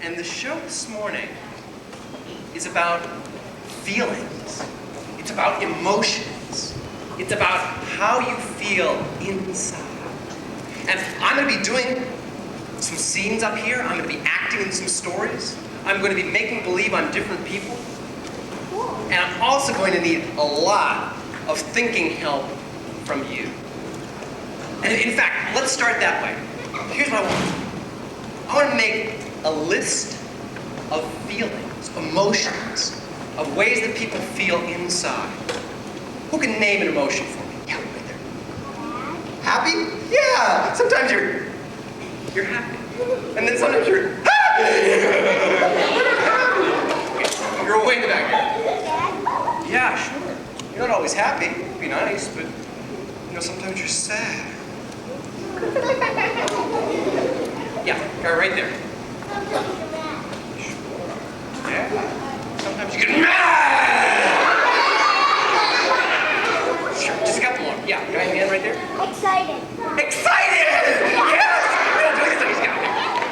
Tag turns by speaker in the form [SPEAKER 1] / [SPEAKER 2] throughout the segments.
[SPEAKER 1] And the show this morning is about feelings. It's about emotions. It's about how you feel inside. And I'm going to be doing some scenes up here. I'm going to be acting in some stories. I'm going to be making believe I'm different people. And I'm also going to need a lot of thinking help from you. And in fact, let's start that way. Here's what I want. I want to make a list of feelings, emotions, of ways that people feel inside. Who can name an emotion for me? Yeah, right there. Happy? Yeah. Sometimes you're happy. And then sometimes you're okay, you're way in the back here. Yeah, sure. You're not always happy. It'd be nice, but sometimes you're sad. Yeah, guy right there. Yeah. Sometimes you get mad. Sure, just a couple more. Yeah, guy in the end right there.
[SPEAKER 2] Excited.
[SPEAKER 1] Excited! Yes! Yeah,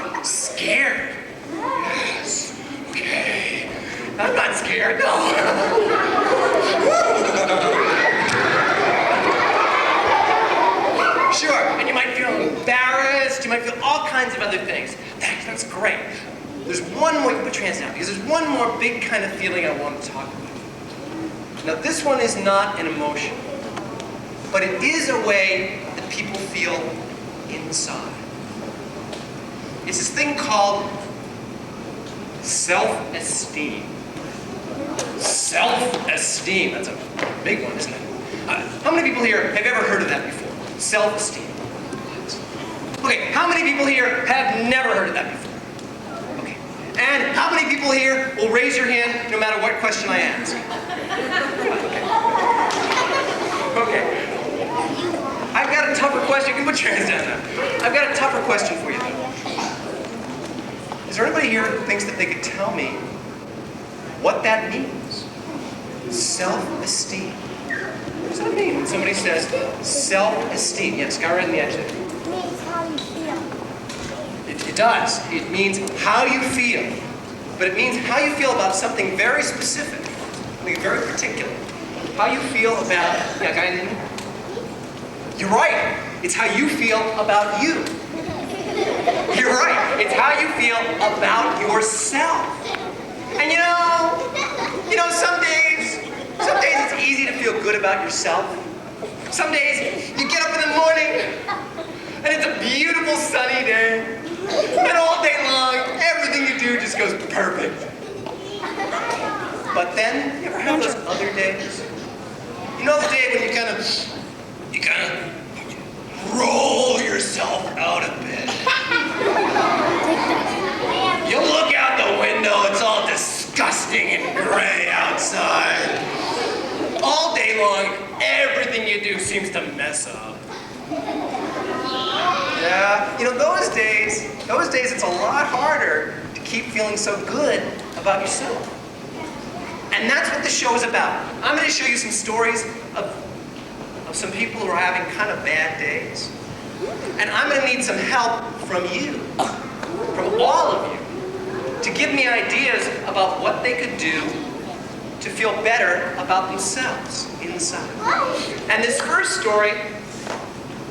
[SPEAKER 1] right there. Scared. Yes. Okay. I'm not scared, no. Sure, and you might feel embarrassed, you might feel all kinds of other things. That's great. There's one more, you can put your hands down, because there's one more big kind of feeling I want to talk about. Now this one is not an emotion, but it is a way that people feel inside. It's this thing called self-esteem. Self-esteem, that's a big one, isn't it? How many people here have ever heard of that before? Self-esteem. Okay, how many people here have never heard of that before? Okay, and how many people here will raise your hand no matter what question I ask? Okay. I've got a tougher question. You can put your hands down now. I've got a tougher question for you, though. Is there anybody here who thinks that they could tell me what that means? Self-esteem. What does that mean when somebody says self-esteem? Yes, guy right in the edge there.
[SPEAKER 2] It means how you feel.
[SPEAKER 1] It does. It means how you feel. But it means how you feel about something very specific, something very particular. How you feel about, yeah, guy in the end. You're right. It's how you feel about you. You're right. It's how you feel about yourself. And some days it's easy to feel good about yourself. Some days you get up in the morning and it's a beautiful sunny day. And all day long, everything you do just goes perfect. But then, you ever have those other days? You know the day when you kind of roll yourself out of bed. You look out the window, it's all disgusting and gray outside. All day long, everything you do seems to mess up. Yeah, those days it's a lot harder to keep feeling so good about yourself. And that's what the show is about. I'm going to show you some stories of some people who are having kind of bad days. And I'm going to need some help from you, from all of you, to give me ideas about what they could do to feel better about themselves inside. And this first story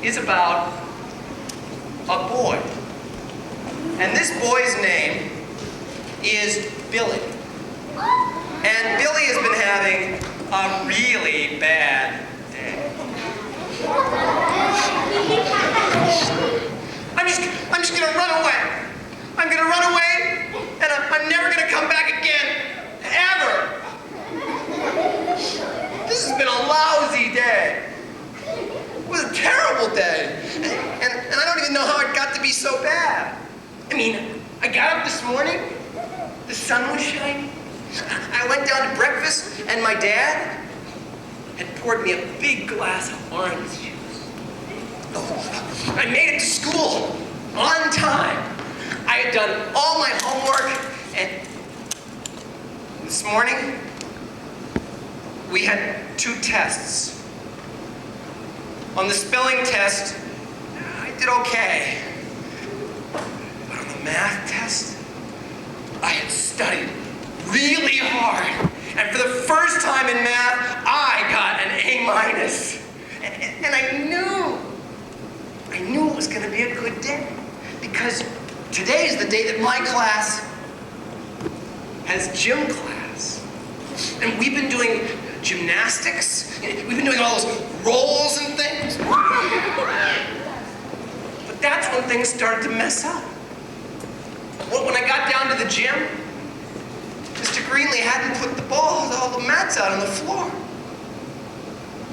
[SPEAKER 1] is about a boy. And this boy's name is Billy. And Billy has been having a really bad day. I'm just gonna run away. I'm gonna run away, and I'm never gonna come back again, ever. This has been a lousy day. It was a terrible day. And I don't even know how it got to be so bad. I mean, I got up this morning, the sun was shining. I went down to breakfast, and my dad had poured me a big glass of orange juice. I made it to school on time. I had done all my homework, and this morning, we had 2 tests. On the spelling test, I did okay. But on the math that test, I had studied really hard. And for the first time in math, I got an A-. And I knew it was gonna be a good day. Because today is the day that my class has gym class. And we've been doing gymnastics. We've been doing all those rolls and things. But that's when things started to mess up. When I got down to the gym, Mr. Greenlee hadn't put all the mats out on the floor.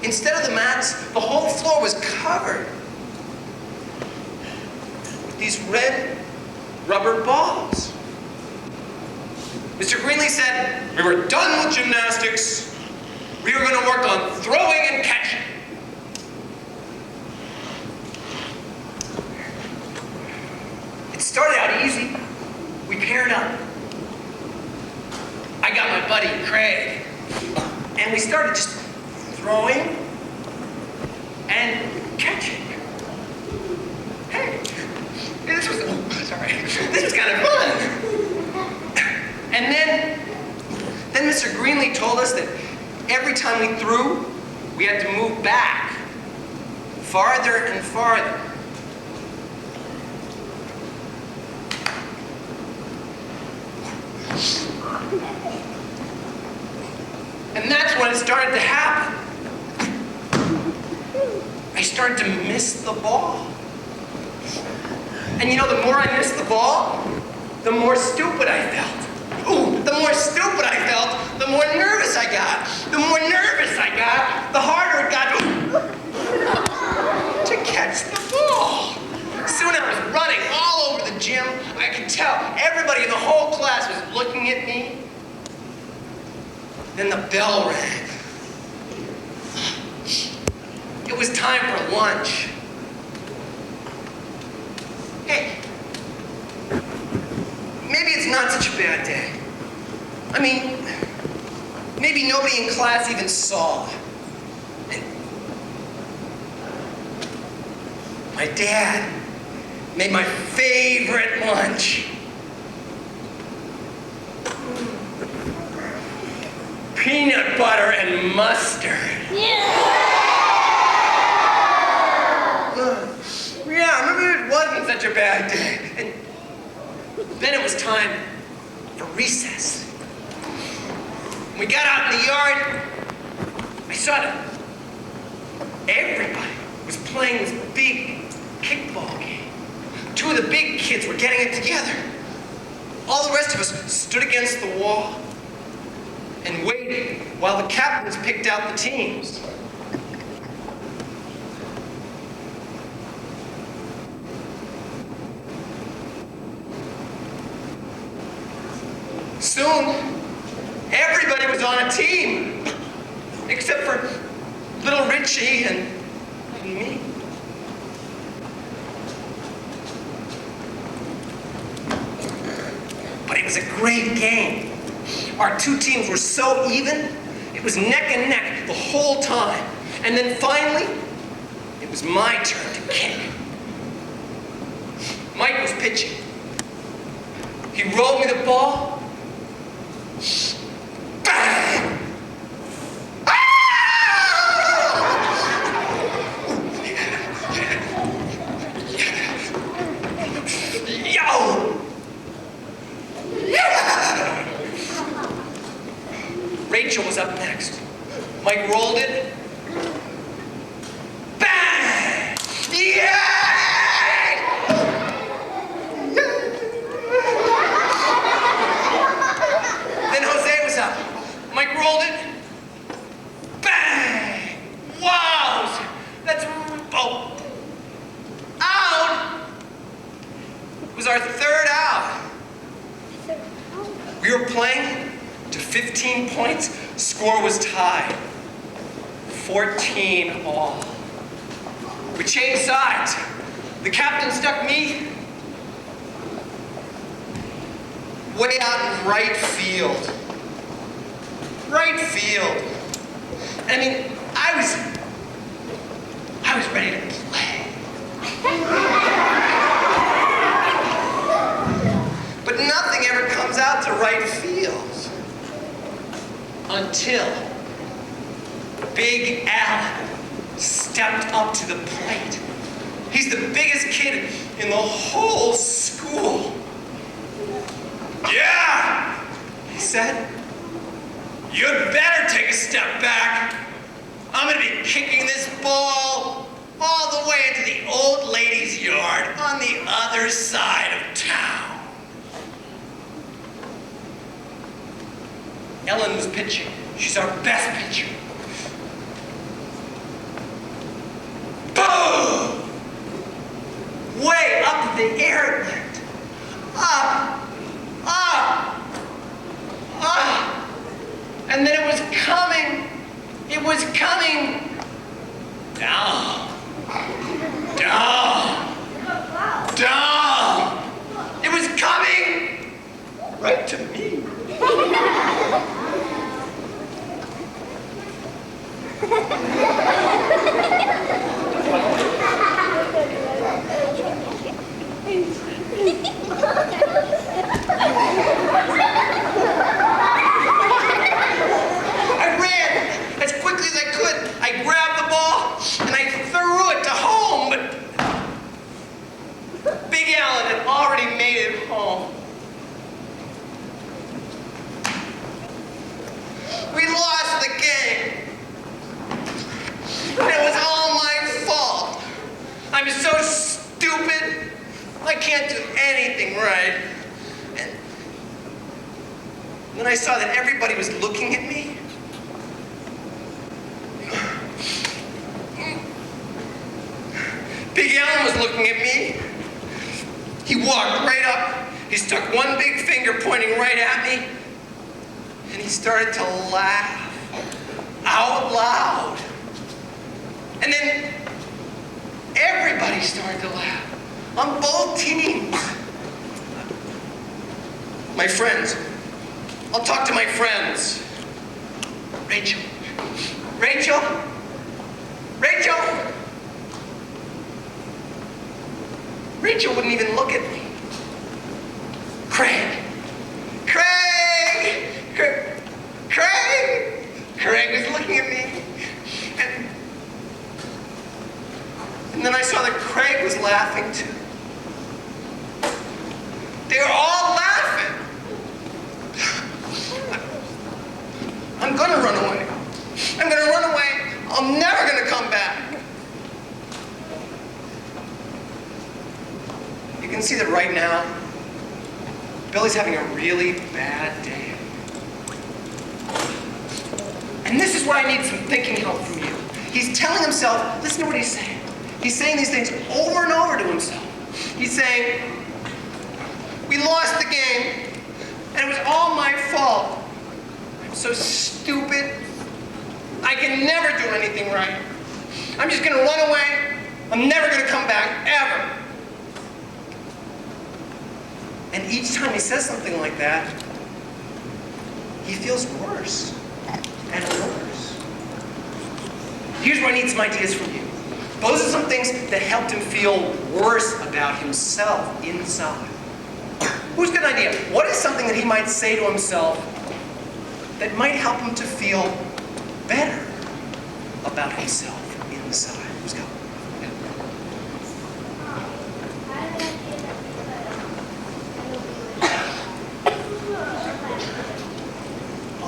[SPEAKER 1] Instead of the mats, the whole floor was covered with these red rubber balls. Mr. Greenlee said, we were done with gymnastics. We were going to work on throwing and catching. It started out easy. We paired up. I got my buddy, Craig, and we started just throwing and catching. Hey, this was kind of fun. And then Mr. Greenlee told us that every time we threw, we had to move back farther and farther. And that's when it started to happen. I started to miss the ball. And you know, the more I missed the ball, the more stupid I felt. Ooh, the more stupid I felt, the more nervous I got. The more nervous I got, the harder it got to catch the ball. Soon I was running all over the gym. I could tell everybody in the whole class was looking at me. Then the bell rang. It was time for lunch. Hey, maybe it's not such a bad day. I mean, maybe nobody in class even saw. And my dad made my favorite lunch. Peanut butter and mustard. Yeah, maybe it wasn't such a bad day. And then it was time for recess. When we got out in the yard, I saw that everybody was playing this big kickball game. Two of the big kids were getting it together. All the rest of us stood against the wall and waited while the captains picked out the teams. Soon, everybody was on a team, except for little Richie and me. But it was a great game. Our two teams were so even, it was neck and neck the whole time. And then finally, it was my turn to kick. Mike was pitching. He rolled me the ball. Bang! Rachel was up next. Mike rolled it. Bang! Yay! Then Jose was up. Mike rolled it. Bang! Wow! That's out! It was our third out. We were playing to 15 points. Score was tied. 14 all. We changed sides. The captain stuck me way out in right field. Right field. And I mean, I was ready to play. the right field. Until Big Alan stepped up to the plate. He's the biggest kid in the whole school. "Yeah," he said, "you'd better take a step back. I'm gonna be kicking this ball all the way into the old lady's yard on the other side of town." Ellen was pitching. She's our best pitcher. Boom! Way up in the air it went. Up, up, up. And then it was coming down, down, down. It was coming right to me. I ran as quickly as I could. I grabbed the ball and I threw it to home, but Big Alan had already made it home. We lost the game. And it was all my fault. I'm so stupid. I can't do anything right. And when I saw that everybody was looking at me, Big Alan was looking at me. He walked right up. He stuck one big finger pointing right at me. And he started to laugh out loud. And then everybody started to laugh on both teams. My friends. I'll talk to my friends. Rachel. Rachel? Rachel? Rachel wouldn't even look at me. Craig. Craig! Craig! Craig was looking at me. And then I saw that Craig was laughing too. They were all laughing. I'm gonna run away. I'm gonna run away. I'm never gonna come back. You can see that right now, Billy's having a really bad day. And this is where I need some thinking help from you. He's telling himself, listen to what he's saying. He's saying these things over and over to himself. He's saying, we lost the game, and it was all my fault. I'm so stupid. I can never do anything right. I'm just gonna run away. I'm never gonna come back, ever. And each time he says something like that, he feels worse and worse. Here's where I need some ideas from you. Those are some things that helped him feel worse about himself inside. Who's got an idea? What is something that he might say to himself that might help him to feel better about himself inside? Who's got one?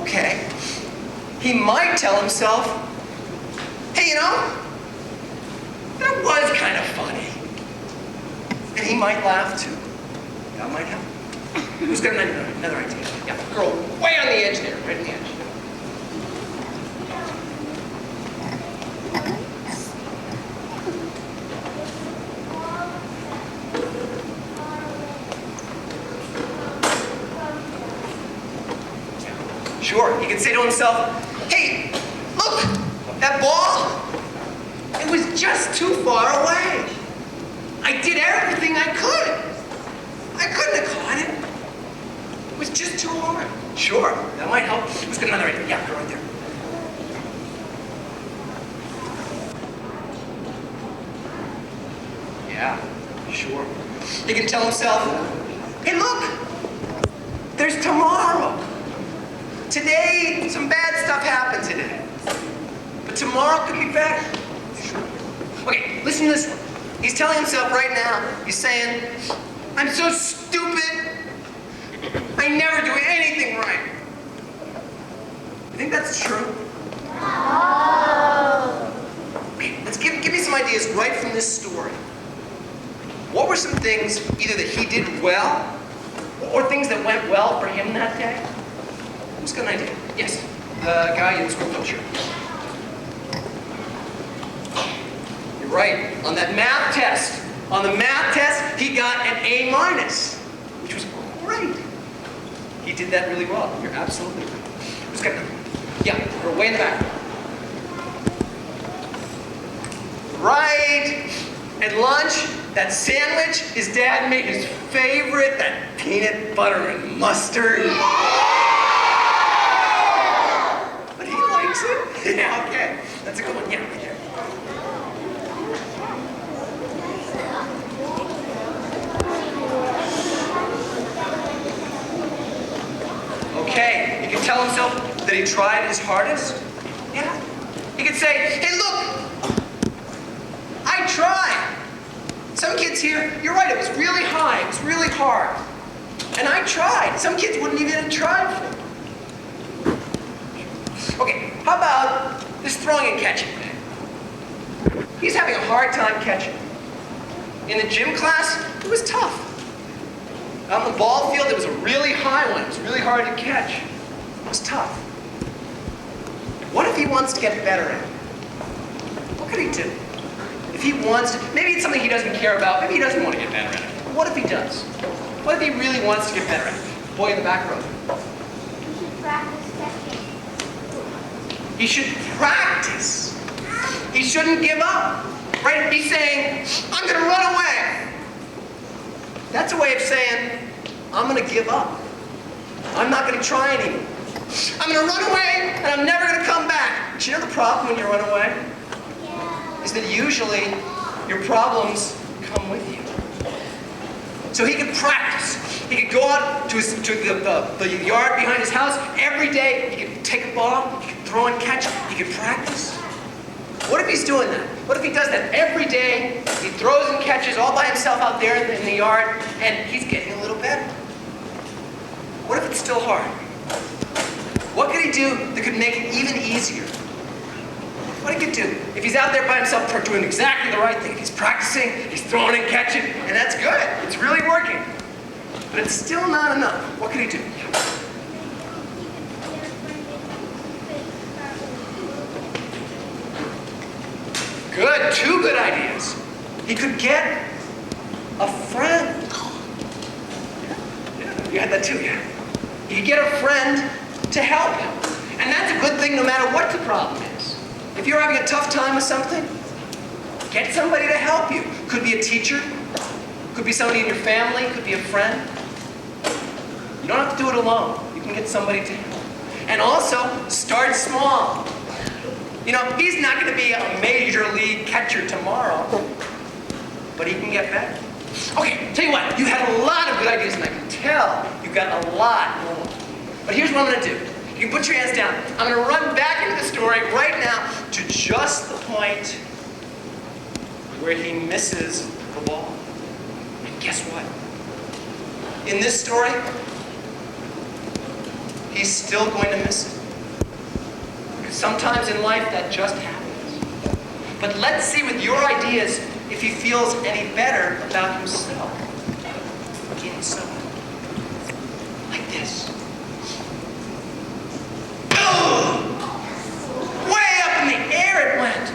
[SPEAKER 1] Okay. He might tell himself, hey, you know, that was kind of funny. And he might laugh too. That might help. Who's got another idea? Yeah, girl, way on the edge there, right on the edge. Sure, he can say to himself, hey, look, that ball, it was just too far away. I did everything I could. I couldn't have caught it. It was just too hard. Sure, that might help. Who's got another idea? Yeah, go right there. Yeah, sure. He can tell himself, hey, look, there's tomorrow. today, some bad stuff happened today. But tomorrow could be better. Okay, listen to this one. He's telling himself right now, he's saying, I'm so stupid. I never do anything right. You think that's true? Okay, let's give me some ideas right from this story. What were some things either that he did well or things that went well for him that day? Who's got an idea? Yes, the guy in the school coach. You're right. On that math test, he got an A minus, which was great. He did that really well. You're absolutely right. Who's got another one? Yeah, we're way in the back. Right. At lunch, that sandwich his dad made his favorite, that peanut butter and mustard. But he likes it. Yeah, okay. That's a good one. Yeah, right there. Okay, he can tell himself that he tried his hardest. Yeah. He could say, hey, look, I tried. Some kids here, you're right, it was really high, it was really hard. And I tried. Some kids wouldn't even have tried for it. Okay, how about this throwing and catching thing? He's having a hard time catching. In the gym class, it was tough. On the ball field, it was a really high one. It was really hard to catch. It was tough. What if he wants to get better at it? What could he do? If he wants to, maybe it's something he doesn't care about. Maybe he doesn't want to get better at it. But what if he does? What if he really wants to get better at it? Boy in the back row.
[SPEAKER 2] You should practice catching.
[SPEAKER 1] He should practice. He shouldn't give up. Right? He's saying, I'm going to run away. That's a way of saying, I'm going to give up. I'm not going to try anymore. I'm going to run away, and I'm never going to come back. But you know the problem when you run away? Is that usually your problems come with you. So he could practice. He could go out to the yard behind his house every day. He could take a ball, he could throw and catch, he could practice. What if he's doing that? What if he does that every day? He throws and catches all by himself out there in the yard, and he's getting a little better. What if it's still hard? What could he do that could make it even easier? What he could do, if he's out there by himself doing exactly the right thing, if he's practicing, he's throwing and catching, and that's good, it's really working. But it's still not enough. What could he do? Good, two good ideas. He could get a friend. Yeah, you had that too, yeah. He could get a friend to help him. And that's a good thing no matter what the problem is. If you're having a tough time with something, get somebody to help you. Could be a teacher, could be somebody in your family, could be a friend. You don't have to do it alone. You can get somebody to help. And also, start small. You know, he's not going to be a major league catcher tomorrow, but he can get better. Okay, tell you what, you had a lot of good ideas, and I can tell you got a lot more. But here's what I'm going to do. You can put your hands down. I'm going to run back into the story right now to just the point where he misses the ball. And guess what? In this story, he's still going to miss it. Because sometimes in life that just happens. But let's see with your ideas if he feels any better about himself. Inside. Like this. Way up in the air it went.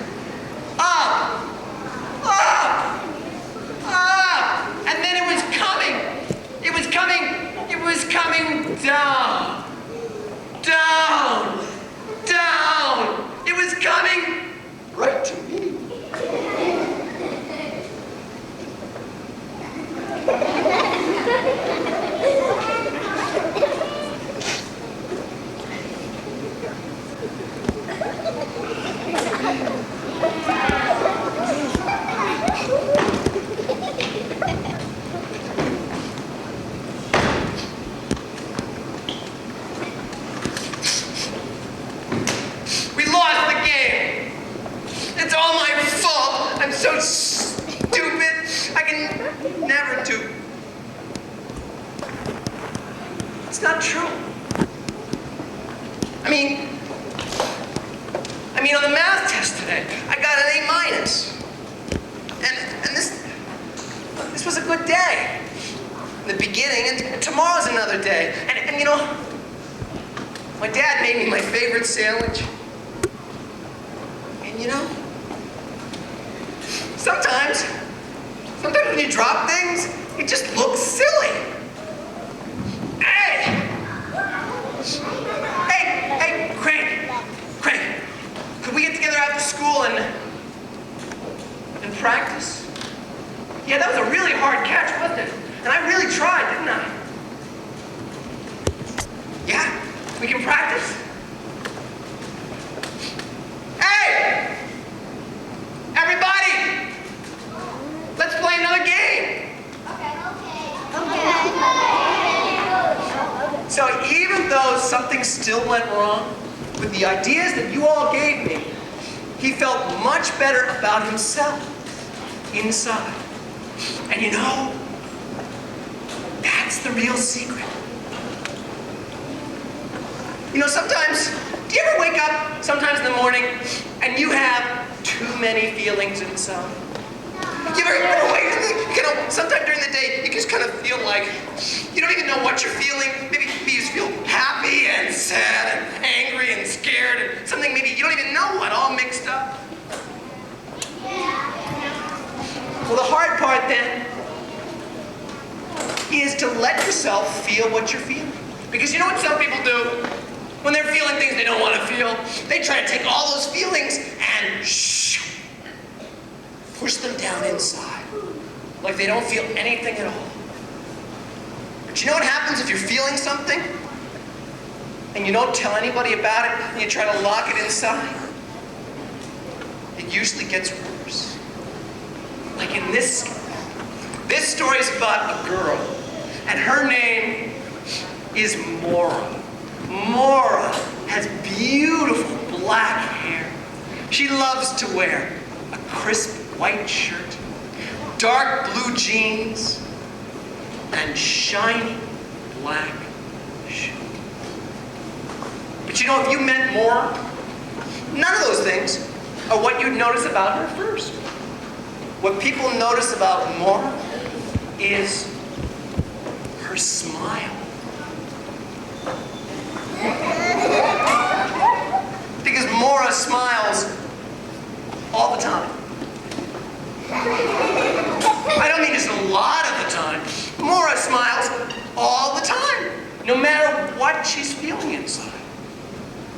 [SPEAKER 1] Up. Up. Up. And then it was coming. It was coming. It was coming down. Down. Down. It was coming right to me. so stupid. I can never do. It's not true. I mean, on the math test today, I got an A minus. And this was a good day. In the beginning, and tomorrow's another day. And you know, my dad made me my favorite sandwich. And you know, sometimes when you drop things, it just looks silly. Hey, Craig, could we get together after school and practice? Yeah, that was a really hard catch, wasn't it? And I really tried, didn't I? Yeah, we can practice. Hey! Everybody! Let's play another game.
[SPEAKER 2] Okay.
[SPEAKER 1] So even though something still went wrong with the ideas that you all gave me, he felt much better about himself inside. And you know, that's the real secret. You know, sometimes, do you ever wake up sometimes in the morning and you have too many feelings inside? You ever wake up, you know, sometime during the day, you just kind of feel like you don't even know what you're feeling. Maybe you just feel happy and sad and angry and scared and something maybe you don't even know what, all mixed up. Well, the hard part then is to let yourself feel what you're feeling. Because you know what some people do? When they're feeling things they don't want to feel, they try to take all those feelings and push them down inside. Like they don't feel anything at all. But you know what happens if you're feeling something and you don't tell anybody about it and you try to lock it inside? It usually gets worse. Like in this story is about a girl, and her name is Maura. Maura has beautiful black hair. She loves to wear a crisp white shirt, dark blue jeans, and shiny black shoes. But you know, if you met Maura, none of those things are what you'd notice about her first. What people notice about Maura is her smile. Because Maura smiles all the time. I don't mean just a lot of the time. Maura smiles all the time, no matter what she's feeling inside.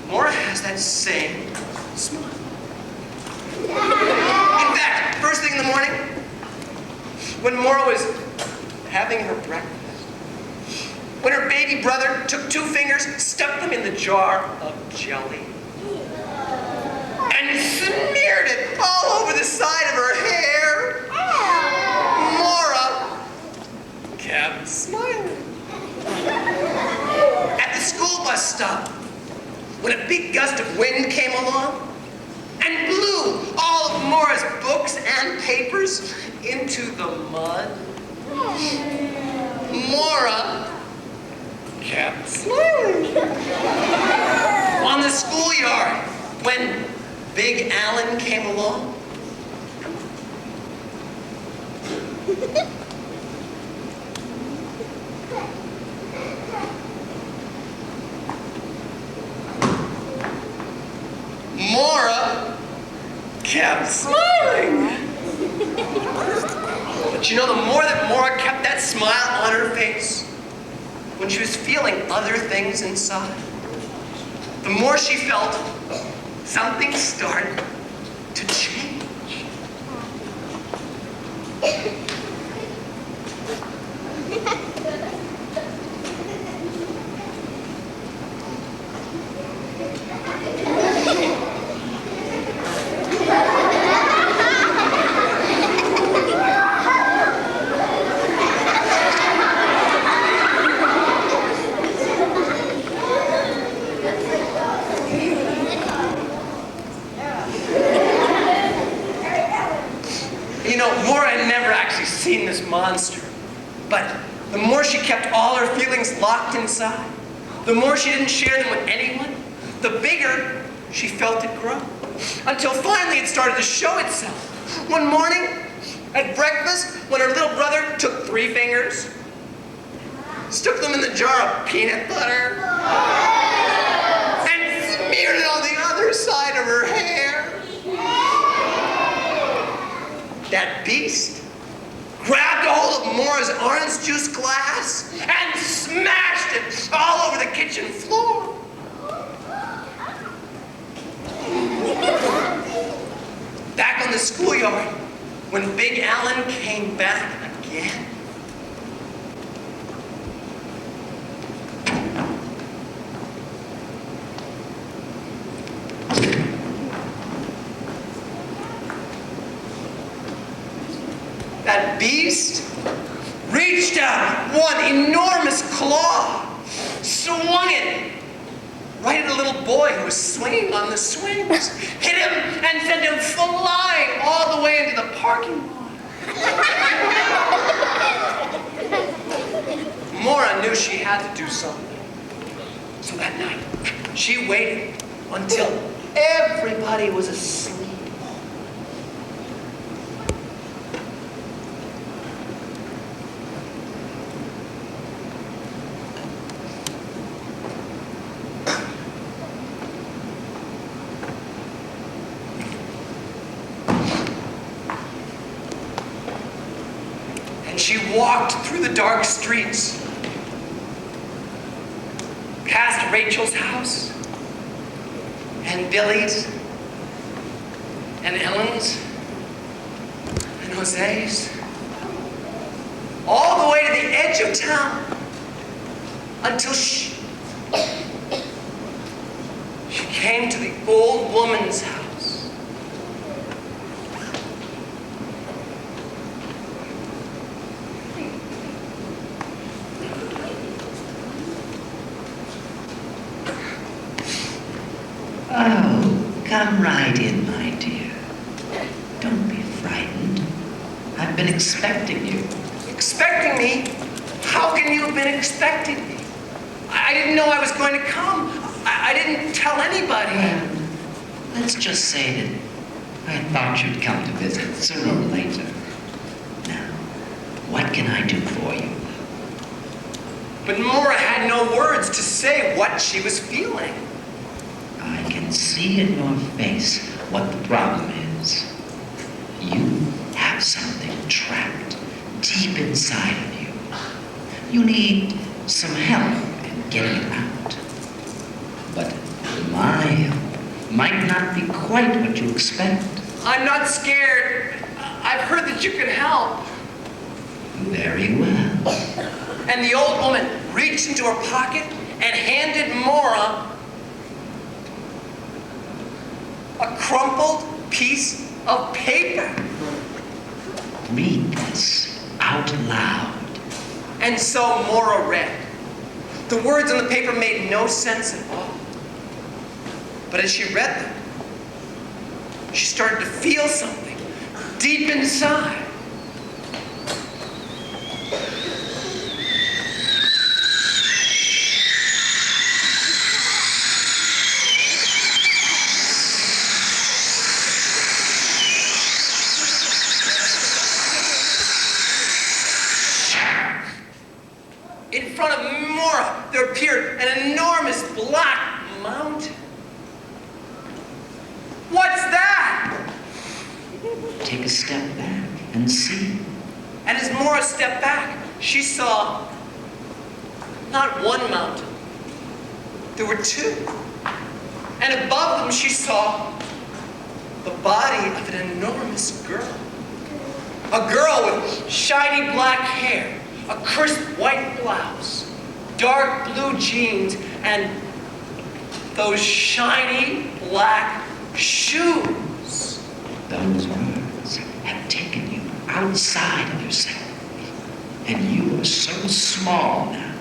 [SPEAKER 1] Maura has that same smile. In fact, first thing in the morning, when Maura was having her breakfast, when her baby brother took 2 fingers, stuck them in the jar of jelly, and smeared it all over the side of her hair, Maura kept smiling. At the school bus stop, when a big gust of wind came along and blew all of Maura's books and papers into the mud, Maura kept smiling. On the schoolyard, when Big Alan came along, Maura kept smiling. But you know, the more that Maura kept that smile on her face, when she was feeling other things inside, the more she felt something started to change. she kept all her feelings locked inside, the more she didn't share them with anyone, the bigger she felt it grow. Until finally it started to show itself. One morning, at breakfast, when her little brother took 3 fingers, stuck them in the jar of peanut butter, and smeared it on the other side of her hair, that beast grabbed a hold of Maura's orange juice glass and smashed it all over the kitchen floor. Back on the schoolyard, when Big Alan came back again, that beast reached out one enormous claw, swung it right at a little boy who was swinging on the swings, hit him and sent him flying all the way into the parking lot. Maura knew she had to do something. So that night, she waited until everybody was asleep. She walked through the dark streets, past Rachel's house, and Billy's, and Ellen's, and Jose's, all the way to the edge of town, until she came to the old woman's house.
[SPEAKER 3] Oh, come right in, my dear. Don't be frightened. I've been expecting you.
[SPEAKER 1] Expecting me? How can you have been expecting me? I didn't know I was going to come. I didn't tell anybody.
[SPEAKER 3] Well, let's just say that I thought you'd come to visit sooner or later. Now, what can I do for you?
[SPEAKER 1] But Maura had no words to say what she was feeling.
[SPEAKER 3] I can see in your face what the problem is. You have something trapped deep inside of you. You need some help in getting it out. But my help might not be quite what you expect.
[SPEAKER 1] I'm not scared. I've heard that you can help.
[SPEAKER 3] Very well.
[SPEAKER 1] And the old woman reached into her pocket and handed Maura a crumpled piece of paper.
[SPEAKER 3] Read this out loud.
[SPEAKER 1] And so Maura read. The words on the paper made no sense at all. But as she read them, she started to feel something deep inside. In front of Maura, there appeared an enormous black mountain. What's that?
[SPEAKER 3] Take a step back and see.
[SPEAKER 1] And as Maura stepped back, she saw not one mountain. There were 2. And above them, she saw the body of an enormous girl. A girl with shiny black hair, a crisp white blouse, dark blue jeans, and those shiny black shoes.
[SPEAKER 3] Those words have taken you outside of yourself. And you are so small now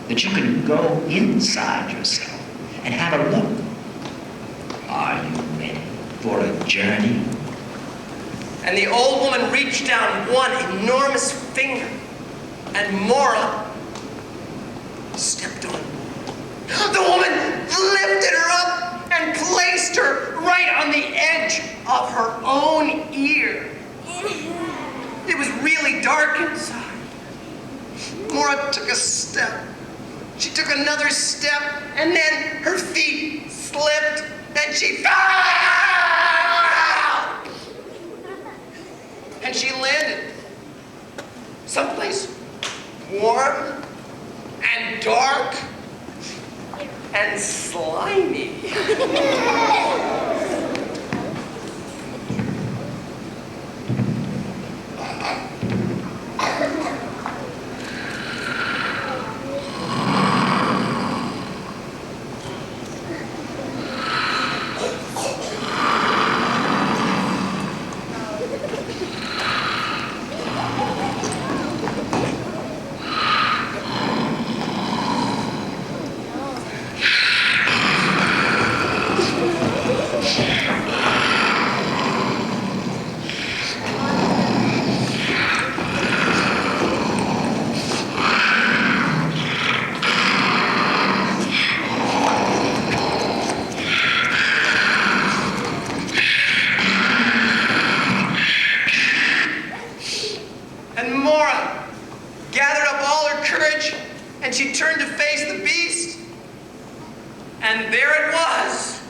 [SPEAKER 3] that you can go inside yourself and have a look. Are you ready for a journey?
[SPEAKER 1] And the old woman reached down one enormous finger, and Maura stepped on. The woman lifted her up and placed her right on the edge of her own ear. It was really dark inside. Maura took a step. She took another step, and then her feet slipped, and she fell! And she landed someplace warm and dark and slimy. And Maura gathered up all her courage, and she turned to face the beast. And there it was.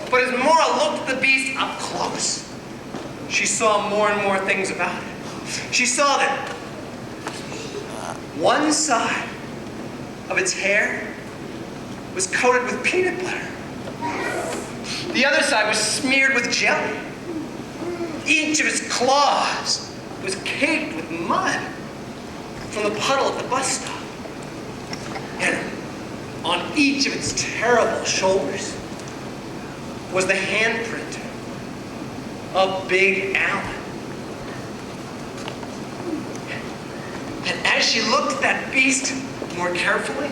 [SPEAKER 1] But as Maura looked at the beast up close, she saw more and more things about it. She saw that one side of its hair was coated with peanut butter. The other side was smeared with jelly. Each of its claws was caked with mud from the puddle at the bus stop. And on each of its terrible shoulders was the handprint of Big Alan. And as she looked at that beast more carefully,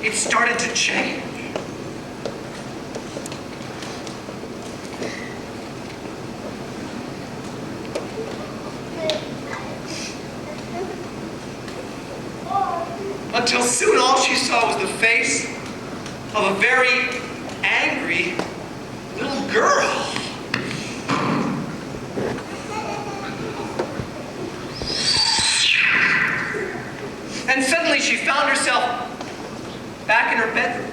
[SPEAKER 1] it started to change. Until soon all she saw was the face of a very angry little girl. And suddenly she found herself back in her bedroom.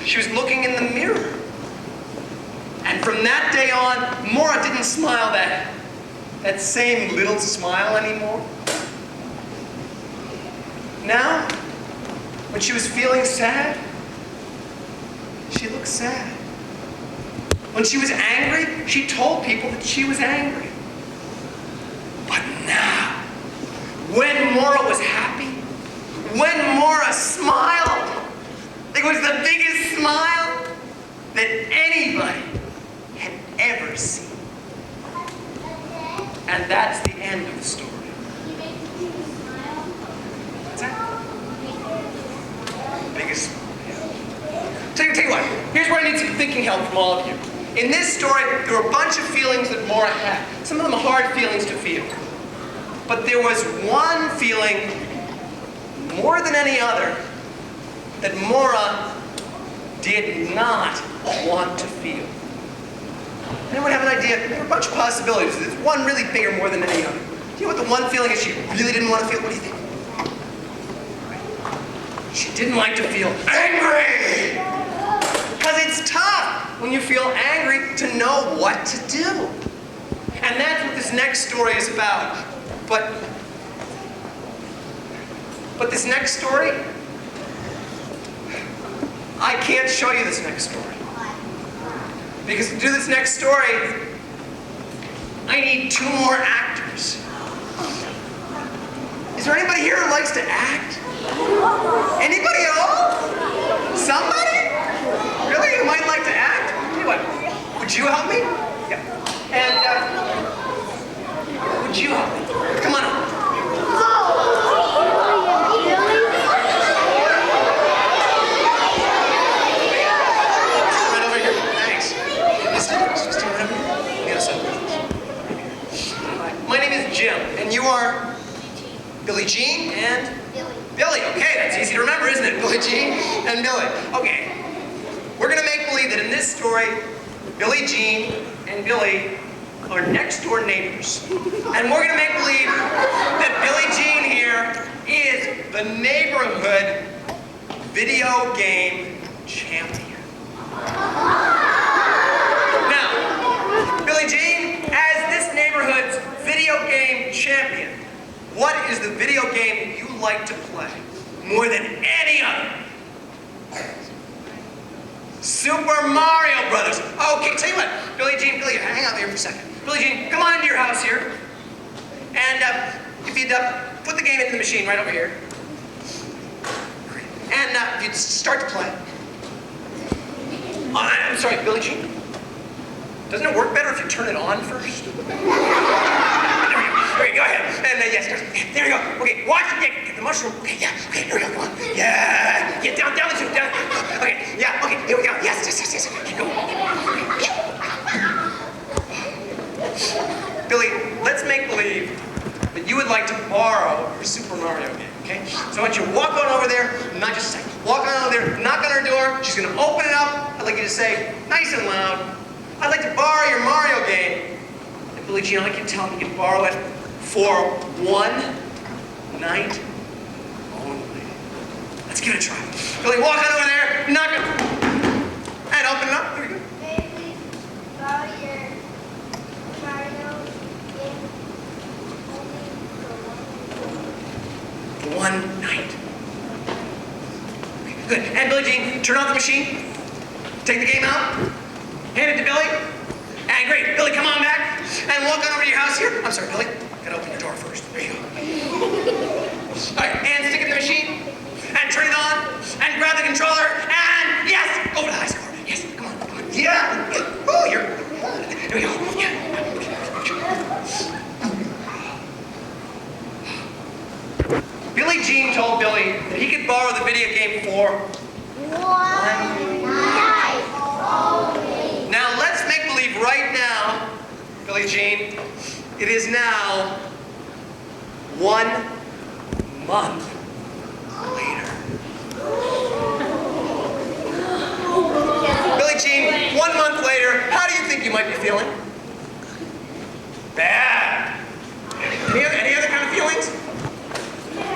[SPEAKER 1] She was looking in the mirror. And from that day on, Maura didn't smile that same little smile anymore. Now, when she was feeling sad, she looked sad. When she was angry, she told people that she was angry. But now, when Maura was happy, when Maura smiled, it was the biggest smile that anybody had ever seen. And that's the end of the story. Biggest. Tell you what, here's where I need some thinking help from all of you. In this story, there were a bunch of feelings that Maura had. Some of them hard feelings to feel. But there was one feeling, more than any other, that Maura did not want to feel. Anyone have an idea? There are a bunch of possibilities. There's one really big or more than any other. Do you know what the one feeling is she really didn't want to feel? What do you think? She didn't like to feel angry. Because it's tough when you feel angry to know what to do. And that's what this next story is about. But this next story, I can't show you this next story. Because to do this next story, I need 2 more actors. Is there anybody here who likes to act? Anybody at all? Somebody? Really? You might like to act? Anyway, would you help me? Yeah. And, would you help me? Come on up. Right over here. Thanks. Just stand right over here. Yes, sir. My name is Jim, and you are? Billie Jean and
[SPEAKER 2] Billy.
[SPEAKER 1] Billy. Okay, that's easy to remember, isn't it? Billie Jean and Billy. Okay. We're gonna make believe that in this story, Billie Jean and Billy are next door neighbors. And we're gonna make believe that Billie Jean here is the neighborhood video game champion. Now, Billie Jean, as this neighborhood's video game champion, what is the video game that you like to play more than any other? Super Mario Brothers. Okay, tell you what, Billie Jean, Billy, hang out there for a second. Billie Jean, come on into your house here. And if you'd put the game into the machine right over here. And you'd start to play. I'm sorry, Billie Jean. Doesn't it work better if you turn it on first? There we go. Okay, go ahead. And yes, there we go. Okay, watch it. Get the mushroom. Okay, yeah. Okay, here we go. Come on. Yeah. Yeah, down the tube. Down. Okay, yeah. Okay, here we go. Yes. Keep going. Billy, let's make believe that you would like to borrow your Super Mario game. Okay? So I want you to walk on over there, not just a second. Walk on over there, knock on her door. She's gonna open it up. I'd like you to say, nice and loud, I'd like to borrow your Mario game. And Billie Jean, I'd like you to tell me you can borrow it for one night only. Let's give it a try. Billy, walk on over there, knock it, and open it up. Here we go.
[SPEAKER 2] May I please borrow your Mario game only for
[SPEAKER 1] One night. Okay, good. And Billie Jean, turn off the machine. Take the game out. Hand it to Billy. And great. Billy, come on back. And walk on over to your house here. I'm sorry, Billy. Gotta open your door first. There you go. All right, and stick it in the machine. And turn it on. And grab the controller. And yes! Go to the high score. Yes, come on. Yeah. Oh, you're. There we go. Yeah. Billie Jean told Billy that he could borrow the video game for
[SPEAKER 2] one night only.
[SPEAKER 1] Now let's make believe right now, Billie Jean, it is now 1 month later. Billie Jean, 1 month later, how do you think you might be feeling? Bad. Any other kind of feelings?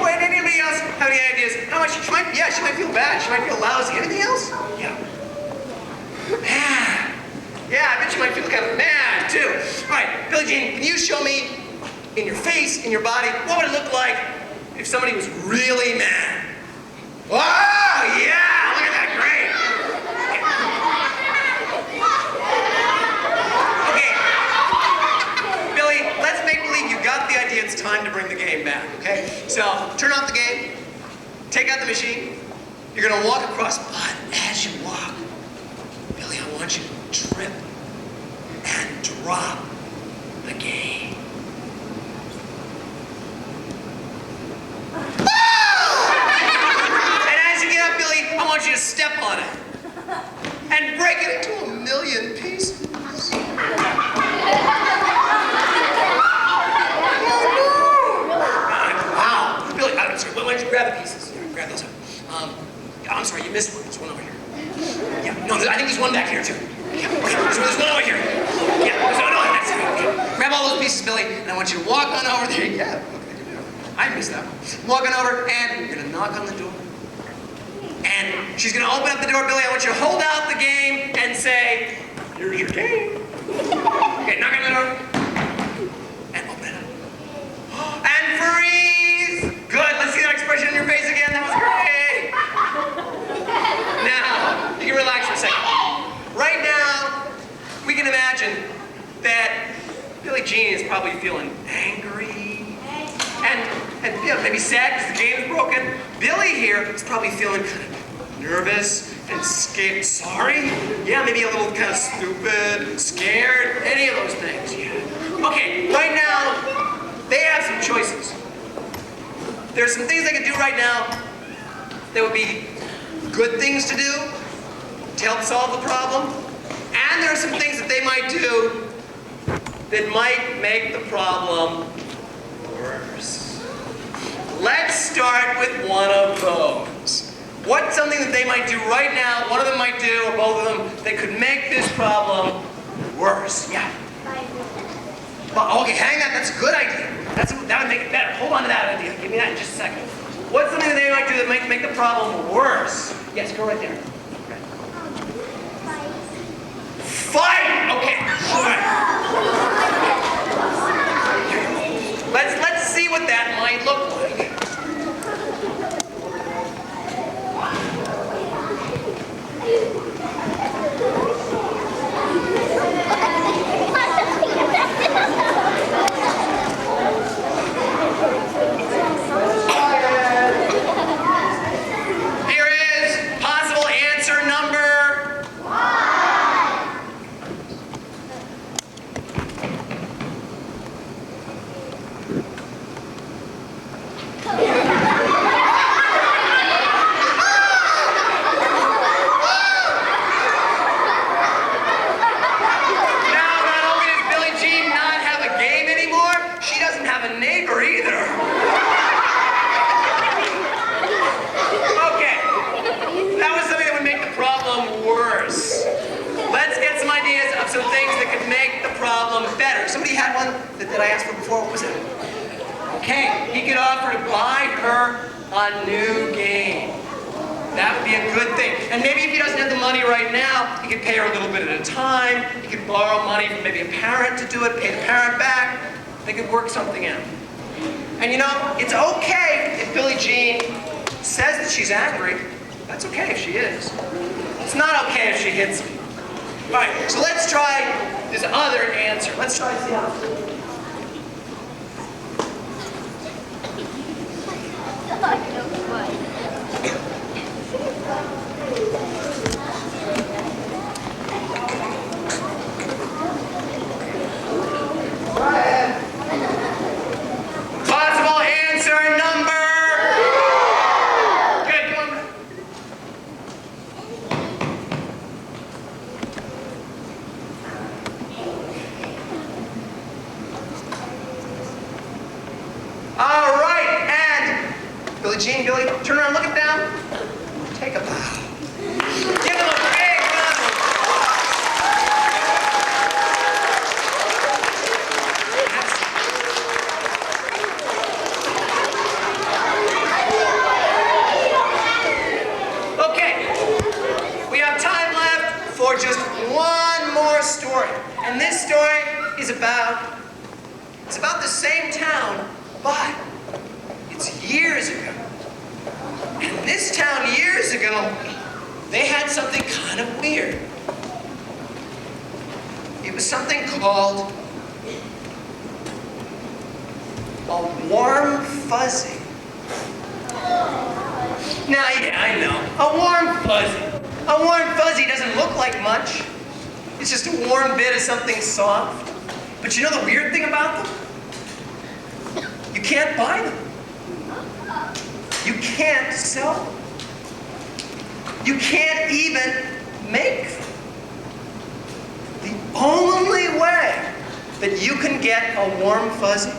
[SPEAKER 1] Wait, anybody else have any ideas? How much she might feel bad. She might feel lousy. Anything else? Yeah. Mad. Yeah, I bet you might feel kind of mad too. All right, Billie Jean, can you show me in your face, in your body, what would it look like if somebody was really mad? Wow, yeah, look at that, great. Okay, Billy, let's make believe you got the idea. It's time to bring the game back, okay? So, turn off the game, take out the machine. You're gonna walk across, but as you walk, Billy, I want you to trip and drop the game. And as you get up, Billy, I want you to step on it and break it into 1,000,000 pieces. Wow. Billy, I'm sorry, why don't you grab the pieces? Here, grab those up. I'm sorry, you missed one. There's one over here. Yeah, no, I think there's one back here too. Yeah, okay, so there's one over here. Yeah, there's one over there. That's it. Okay. Grab all those pieces, Billy, and I want you to walk on over there. Yeah, okay, I missed that one. Walk on over, and you're gonna knock on the door. And she's gonna open up the door, Billy. I want you to hold out the game and say, "Here's your game." Okay, knock on the door. And open it up. And freeze! Good, let's see that expression on your face again. That was great. Now, you can relax for a second. Right now, we can imagine that Billie Jean is probably feeling angry and yeah, maybe sad because the game's broken. Billy here is probably feeling kind of nervous and scared. Sorry? Yeah, maybe a little kind of stupid, scared, any of those things. Yeah. Okay, right now, they have some choices. There's some things they can do right now that would be good things to do to help solve the problem. And there are some things that they might do that might make the problem worse. start with one of those. What's something that they might do right now, one of them might do, or both of them, that could make this problem worse? Yeah. Well, okay, hang on, that's a good idea. That would make it better. Hold on to that idea. Give me that in just a second. What's something that they might do that might make the problem worse? Yes, go right there. Fight! Okay, all right. Let's see what that might look like. Here is possible answer number 1. That I asked for before, what was it? Okay, he could offer to buy her a new game. That would be a good thing. And maybe if he doesn't have the money right now, he could pay her a little bit at a time. He could borrow money from maybe a parent to do it, pay the parent back. They could work something out. And you know, it's okay if Billie Jean says that she's angry. That's okay if she is. It's not okay if she hits me. All right, so let's try this other answer. Let's try this out. Possible answer number. Good, come on. All right, and Billie Jean, Billy, turn around, look it down. Take a bow. Give them a big round of applause. Okay, we have time left for just one more story. And this story is about the same town, but it's years ago. And this town years ago, they had something kind of weird. It was something called a warm fuzzy. Now, yeah, I know, a warm fuzzy. A warm fuzzy doesn't look like much. It's just a warm bit of something soft. But you know the weird thing about them? You can't buy them. You can't sell them. You can't even make them. The only way that you can get a warm fuzzy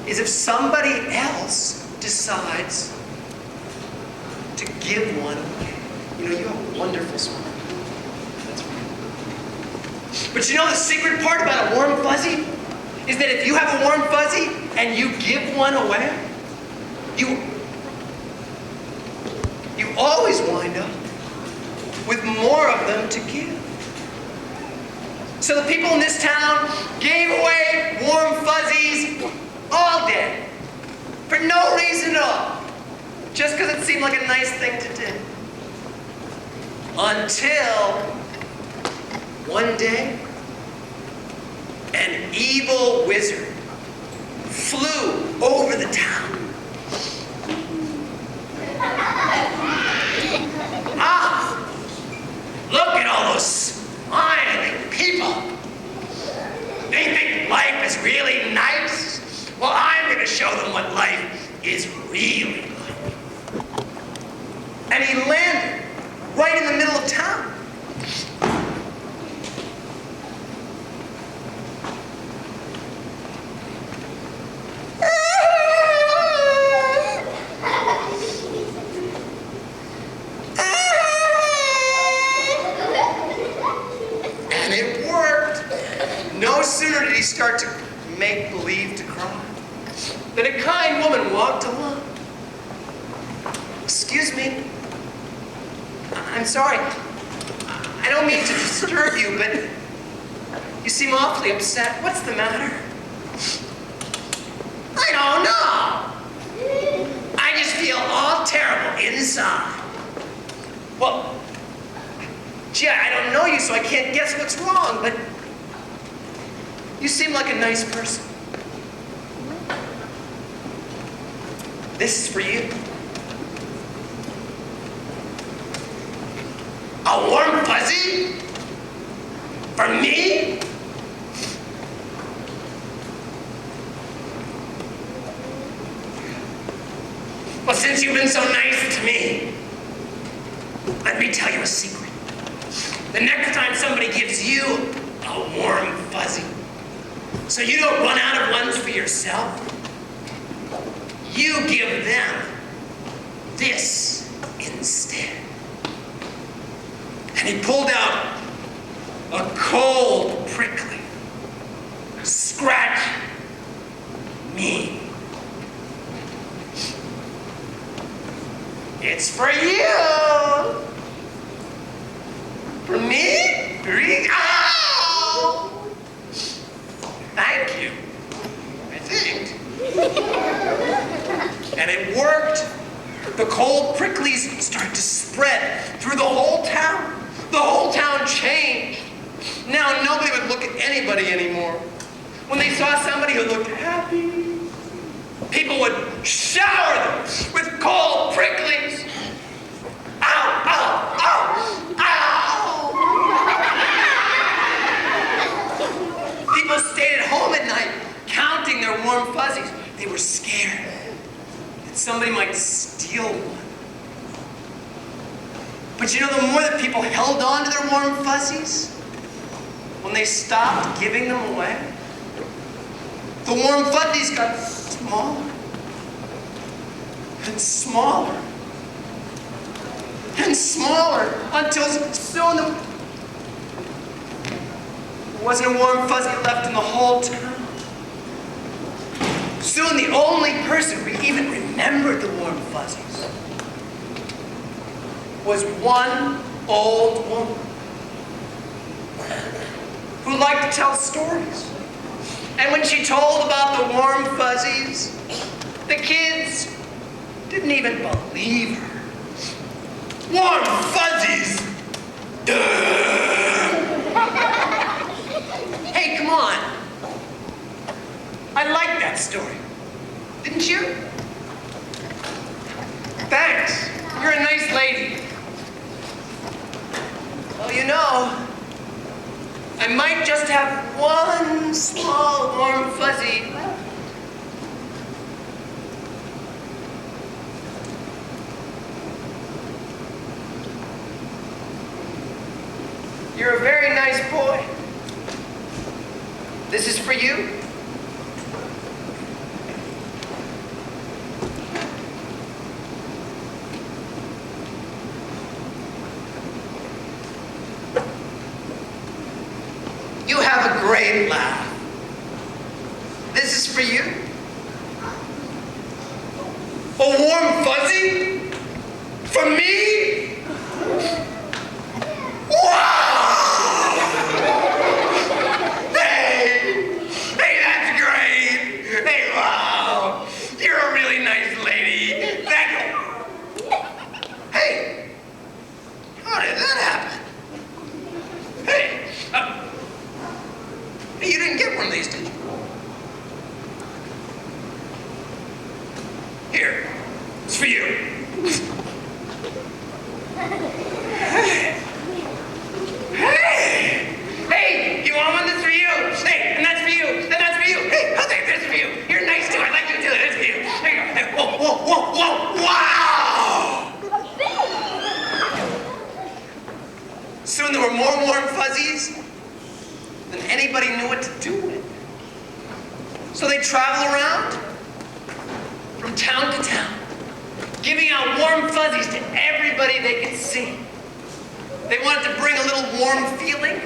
[SPEAKER 1] is if somebody else decides to give one away. You know, you have a wonderful smile. That's right. But you know the secret part about a warm fuzzy? Is that if you have a warm fuzzy and you give one away, you always wind up with more of them to give. So the people in this town gave away warm fuzzies all day for no reason at all, just because it seemed like a nice thing to do. Until one day, an evil wizard flew over the town. Ah! Look at all those smiling people. They think life is really nice? Well, I'm going to show them what life is really like. And he landed right in the middle of town. sorry. I don't mean to disturb you, but you seem awfully upset. What's the matter? I don't know. I just feel all terrible inside. Well, gee, I don't know you, so I can't guess what's wrong, but you seem like a nice person. This is for you. A warm fuzzy? For me? Well, since you've been so nice to me, let me tell you a secret. The next time somebody gives you a warm fuzzy, so you don't run out of ones for yourself, you give them this instead. And he pulled out a cold, prickly, scratchy, mean. It's for you. For me? Ow! Thank you, I think. And it worked. The cold pricklies started to spread through the whole town. The whole town changed. Now nobody would look at anybody anymore. When they saw somebody who looked happy, people would shower them with cold pricklies. Ow, ow, ow, ow! People stayed at home at night counting their warm fuzzies. They were scared that somebody might steal one. But you know, the more that people held on to their warm fuzzies, when they stopped giving them away, the warm fuzzies got smaller and smaller and smaller until soon there wasn't a warm fuzzy left in the whole town. Soon the only person who even remembered the warm fuzzies was one old woman who liked to tell stories. And when she told about the warm fuzzies, the kids didn't even believe her. Warm fuzzies! Duh! Hey, come on. I like that story. Didn't you? Thanks. You're a nice lady. Well, you know, I might just have one small warm fuzzy. You're a very nice boy. This is for you. You have a great laugh. This is for you. A warm fuzzy? For me? Wow! Hey, that's great. Hey, wow. You're a really nice lady. Hey, how did that happen? Hey, you didn't get one of these, did you? Here, it's for you. Hey, you want one? That's for you. Hey, and that's for you. And that's for you. Hey, I'll take this for you. You're nice too. I like you too. That's for you. There you go. Hey, whoa, whoa, whoa, whoa, wow! Soon there were more warm fuzzies than anybody knew what to do with. So they traveled around from town to town, giving out warm fuzzies to everybody they could see. They wanted to bring a little warm feeling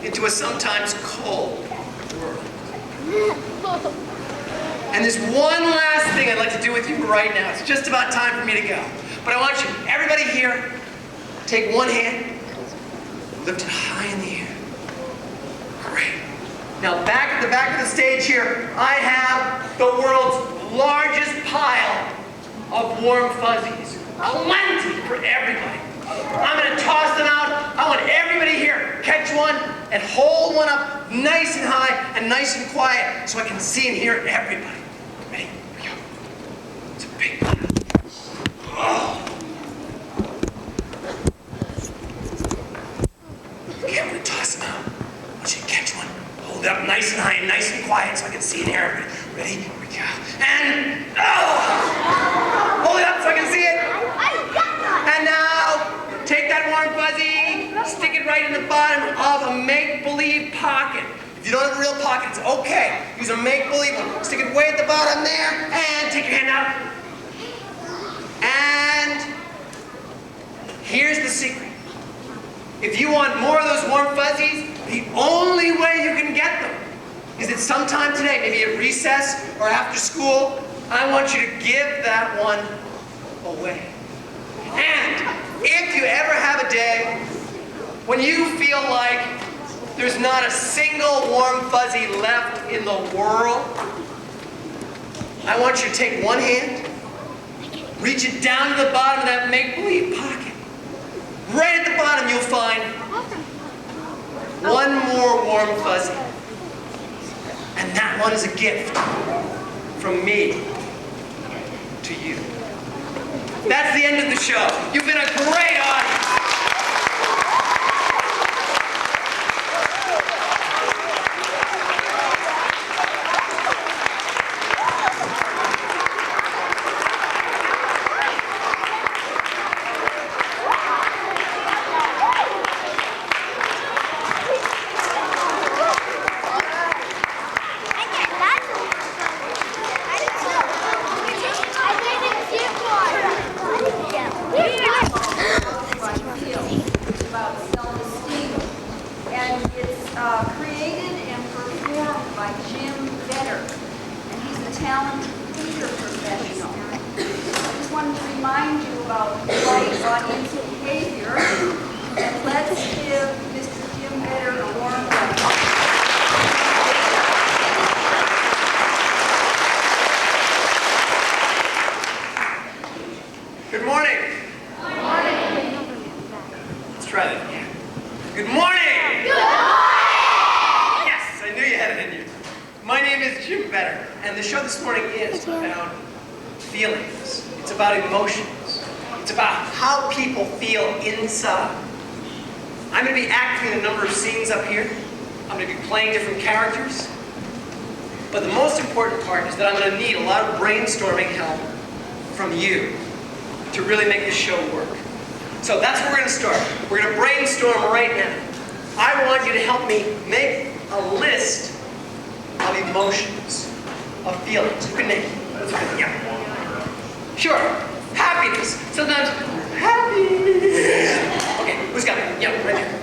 [SPEAKER 1] into a sometimes cold world. And there's one last thing I'd like to do with you right now. It's just about time for me to go. But I want you, everybody here, take one hand, lift it high in the air. Great. Now back at the back of the stage here, I have the world's largest pile of warm fuzzies. Plenty for everybody. I'm going to toss them out. I want everybody here catch one and hold one up nice and high and nice and quiet so I can see and hear everybody. Ready? Here we go. It's a big one. Oh. Okay, I'm going to toss them out. I want you to catch one. Hold it up nice and high and nice and quiet so I can see and hear everybody. Ready? Here we go. And, oh! Hold it up so I can see it. And now, take that warm fuzzy, stick it right in the bottom of a make-believe pocket. If you don't have a real pocket, it's okay. Use a make-believe one. Stick it way at the bottom there, and take your hand out. And here's the secret. If you want more of those warm fuzzies, the only way you can get them is that sometime today, maybe at recess or after school, I want you to give that one away. And if you ever have a day when you feel like there's not a single warm fuzzy left in the world, I want you to take one hand, reach it down to the bottom of that make-believe pocket. Right at the bottom you'll find one more warm fuzzy. And that one is a gift from me to you. That's the end of the show. You've been a great audience.
[SPEAKER 4] Created and performed by Jim Vetter, and he's a talented theater professional. I just wanted to remind you about right audience behavior, and let's give Mr. Jim Vetter a warm welcome.
[SPEAKER 1] Good morning. Good morning. Let's try that again. Good morning. Yes, I knew you had it in you. My name is Jim Vetter, and the show this morning is about feelings. It's about emotions. It's about how people feel inside. I'm going to be acting in a number of scenes up here. I'm going to be playing different characters. But the most important part is that I'm going to need a lot of brainstorming help from you to really make this show work. So that's where we're going to start. We're going to brainstorm right now. I want you to help me make a list of emotions, of feelings. You can name it. Yeah. Sure. Happiness. Sometimes happy. Okay, who's got it? Yeah, right there.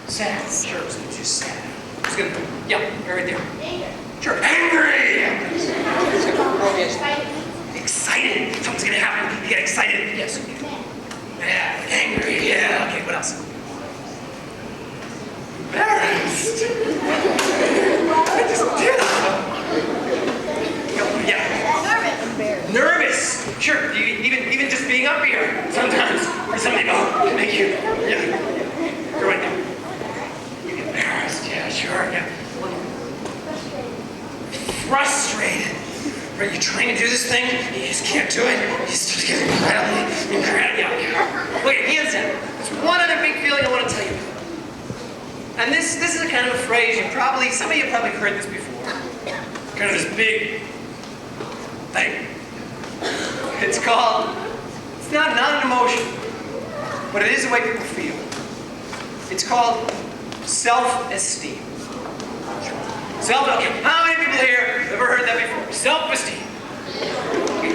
[SPEAKER 1] Sad. Sure, who's going to do sad? Who's going to, yeah, right there. Anger. Sure, angry. Yeah. Who's going to, excited. Something's going to happen. You get excited. Yes. Yeah, angry. Yeah. Okay, what else? Embarrassed. I just did it. Yeah. Nervous. Sure. Even just being up here sometimes for somebody to make you. Yeah. You're right there. You get embarrassed. Yeah. Sure. Yeah. Frustrated. Right, you're trying to do this thing, you just can't do it. You just get incredibly. Yeah. Wait, hands down. There's one other big feeling I want to tell you about. And this is a kind of a phrase some of you probably heard this before. Kind of this big thing. It's not an emotion, but it is the way people feel. It's called self-esteem. Okay, how many people here have ever heard that before? Self-esteem. Okay.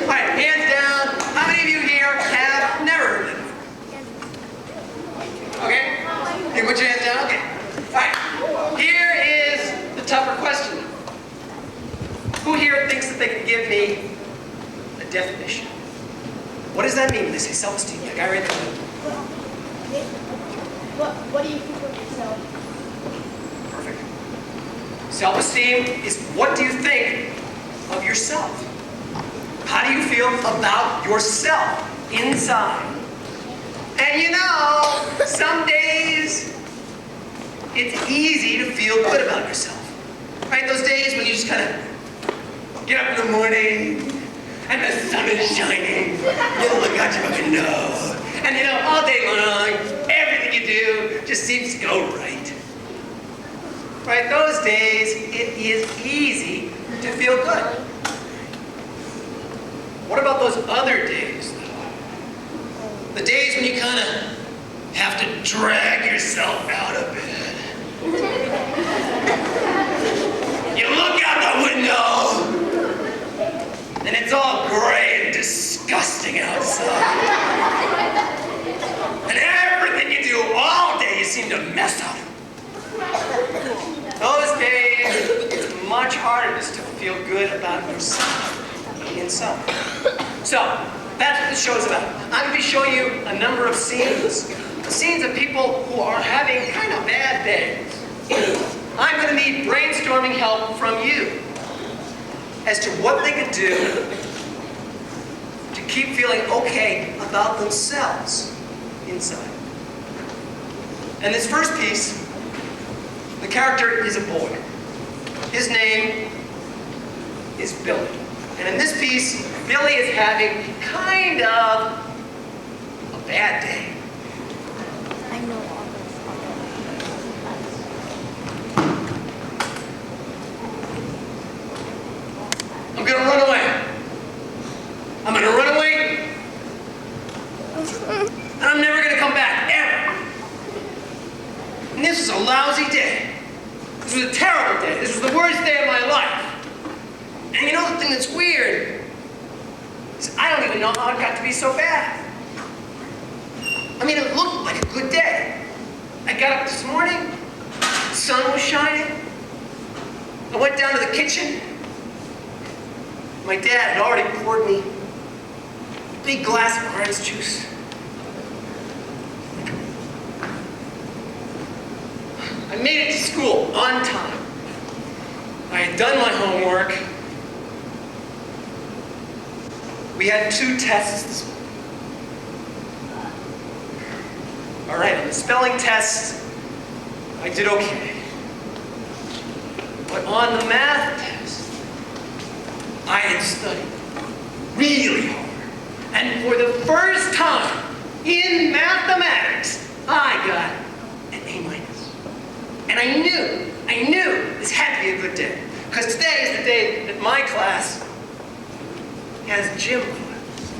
[SPEAKER 1] All right, hands down. How many of you here have never heard that before? Okay? You put your hands down? Okay. All right. Here is the tougher question. Who here thinks that they can give me a definition? What does that mean when they say self-esteem? Yeah, guy right there.
[SPEAKER 2] What do you think of yourself?
[SPEAKER 1] Perfect. Self-esteem is what do you think of yourself? How do you feel about yourself inside? And you know, some days it's easy to feel good about yourself. Right? Those days when you just kind of get up in the morning and the sun is shining, you look out your window, and you know, all day long, everything you do just seems to go right. Right? Those days, it is easy to feel good. What about those other days, though? The days when you kind of have to drag yourself out of bed. You look out the window, and it's all gray and disgusting outside. And everything you do all day, you seem to mess up. Those days, it's much harder just to feel good about yourself inside. So, that's what the show's about. I'm going to be showing you a number of scenes of people who are having kind of bad days. I'm going to need brainstorming help from you as to what they could do to keep feeling okay about themselves inside. And this first piece, the character is a boy. His name is Billy. And in this piece, Billy is having kind of a bad day.
[SPEAKER 2] I know all this.
[SPEAKER 1] I'm gonna run away. I'm gonna run away, and I'm never gonna come back, ever. And this was a lousy day. This was a terrible day. This was the worst day of my life. And you know the thing that's weird is I don't even know how it got to be so bad. I mean, it looked like a good day. I got up this morning, the sun was shining. I went down to the kitchen. My dad had already poured me a big glass of orange juice. I made it to school on time. I had done my homework. We had 2 tests this morning. All right, on the spelling test, I did okay. But on the math test, I had studied really hard. And for the first time in mathematics, I got an A-. And I knew this had to be a good day. Because today is the day that my class has gym class.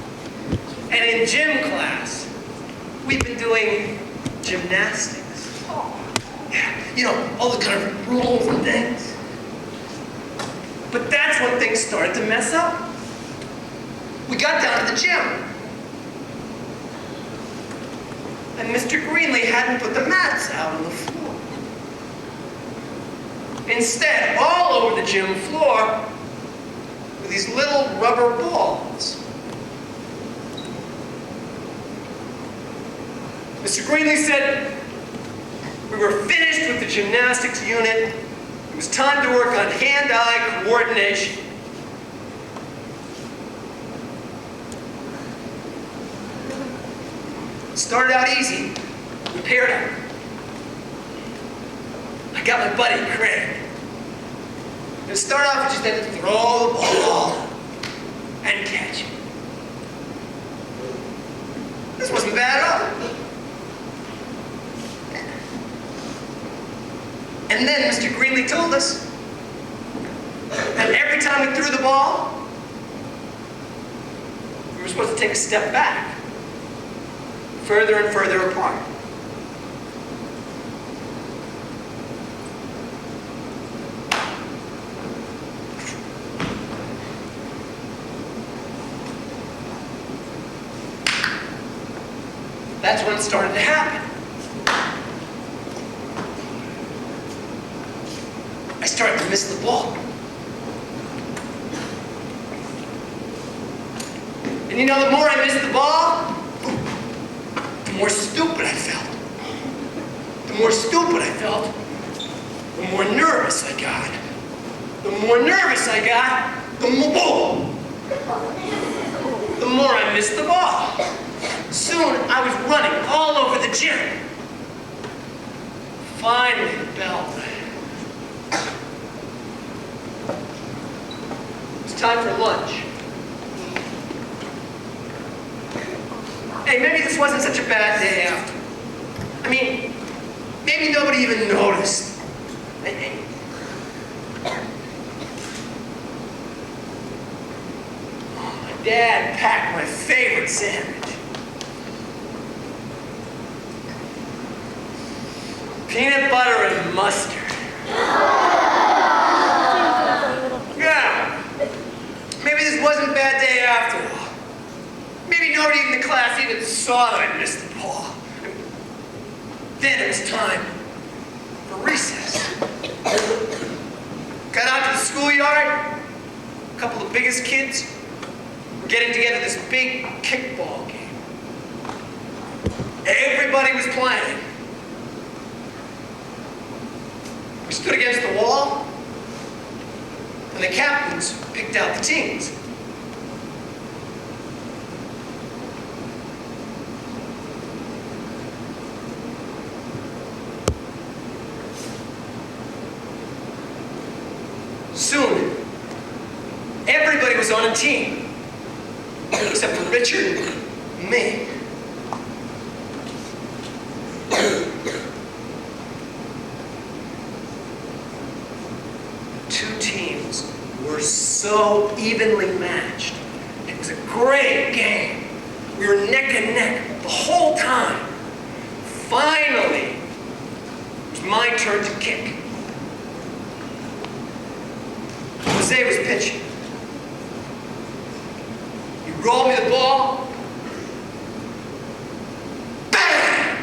[SPEAKER 1] And in gym class, we've been doing gymnastics. Yeah, you know, all the kind of rules and things. But that's when things started to mess up. We got down to the gym. And Mr. Greenlee hadn't put the mats out on the floor. Instead, all over the gym floor were these little rubber balls. Mr. Greenlee said we were finished with the gymnastics unit. It was time to work on hand-eye coordination. It started out easy. We paired up. I got my buddy, Craig. To start off, we just had to throw the ball and catch it. This wasn't bad at all. And then Mr. Greenlee told us that every time we threw the ball, we were supposed to take a step back, further and further apart. That's when it started to happen. I started to miss the ball. And you know, the more I missed the ball, more stupid I felt. The more stupid I felt, the more nervous I got. The more nervous I got, the more I missed the ball. Soon I was running all over the gym. Finally, the bell rang. It's time for lunch. Hey, maybe this wasn't such a bad day after. I mean, maybe nobody even noticed. My dad packed my favorite sandwich. Peanut butter and mustard. Yeah. Maybe this wasn't a bad day after all. Maybe nobody in the class even saw that I missed the ball. Then it was time for recess. Got out to the schoolyard. A couple of the biggest kids were getting together this big kickball game. Everybody was playing. We stood against the wall, and the captains picked out the teams. Soon, everybody was on a team, except for Richard and me. Two teams were so evenly matched. It was a great game. We were neck and neck the whole time. Finally, it was my turn to kick. Jose was pitching. He rolled me the ball. Bang!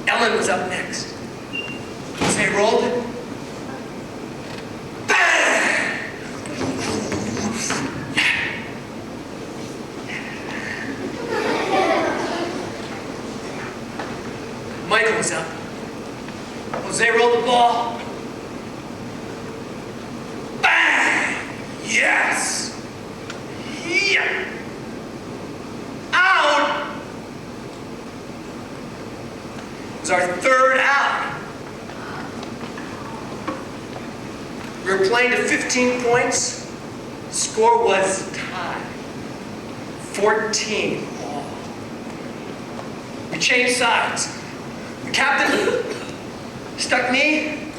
[SPEAKER 1] Ellen was up next. Jose rolled it. Michael was up. Jose rolled the ball. Bang! Yes! Yeah! Out! It was our third out. We were playing to 15 points. The score was tied. 14 all. We changed sides. The captain stuck me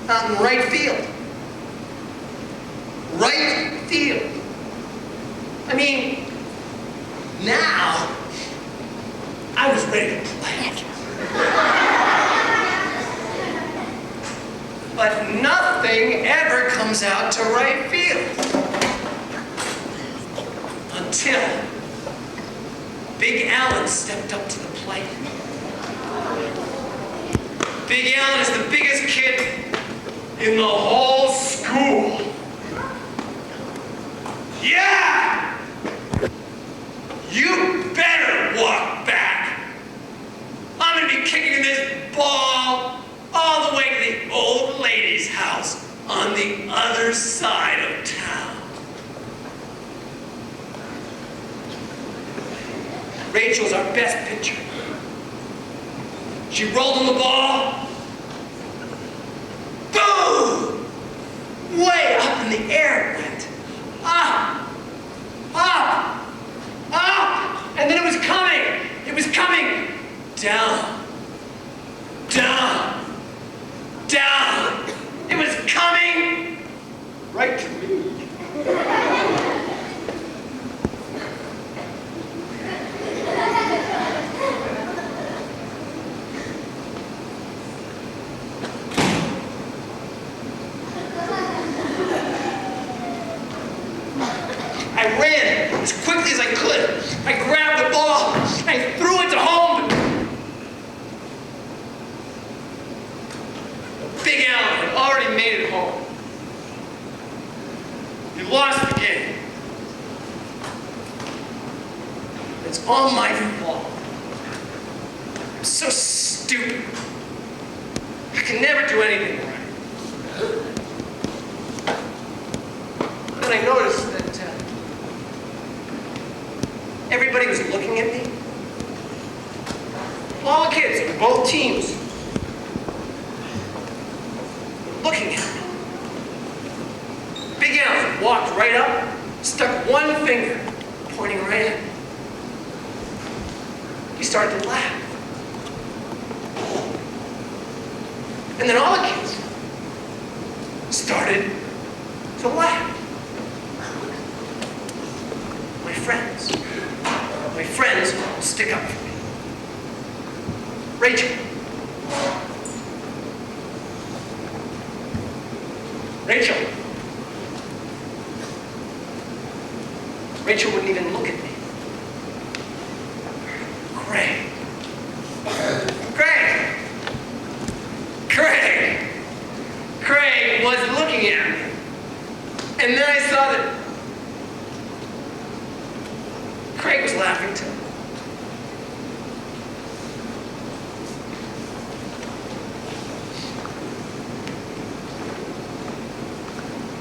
[SPEAKER 1] out in right field. Right field. I mean, now I was ready to play. But nothing ever comes out to right field. Until Big Alan stepped up to the plate. Big Alan is the biggest kid in the whole school. Yeah! You better walk back. I'm gonna be kicking this ball all the way to the old lady's house on the other side of town. Rachel's our best pitcher. She rolled on the ball. Boom! Way up in the air it went. Up! Up! Up! And then it was coming. It was coming. Down. Down. Down. It was coming right to me. ran as quickly as I could. I grabbed the ball. I threw it to home. Big Alan had already made it home. He lost the game. It's all my fault. I'm so stupid. I can never do anything right. Then I noticed that everybody was looking at me. All the kids on both teams were looking at me. Big Al walked right up, stuck one finger, pointing right at me. He started to laugh. And then all the kids started to laugh. My friends stick up for me. Rachel. Rachel wouldn't even look at me. Craig was looking at me. And then I saw that Craig was laughing too.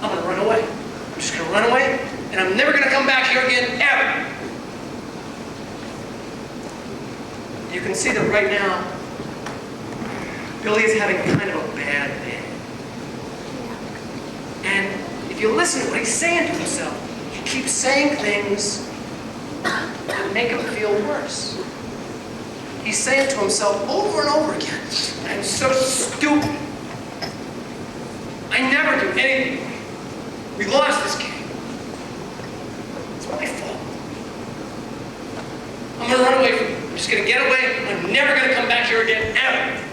[SPEAKER 1] I'm gonna run away. I'm just gonna run away, and I'm never gonna come back here again, ever. You can see that right now, Billy is having kind of a bad day. And if you listen to what he's saying to himself, he keeps saying things that make him feel worse. He's saying to himself over and over again, I'm so stupid. I never do anything right. We lost this game. It's my fault. I'm gonna run away from you. I'm just gonna get away. I'm never gonna come back here again, ever.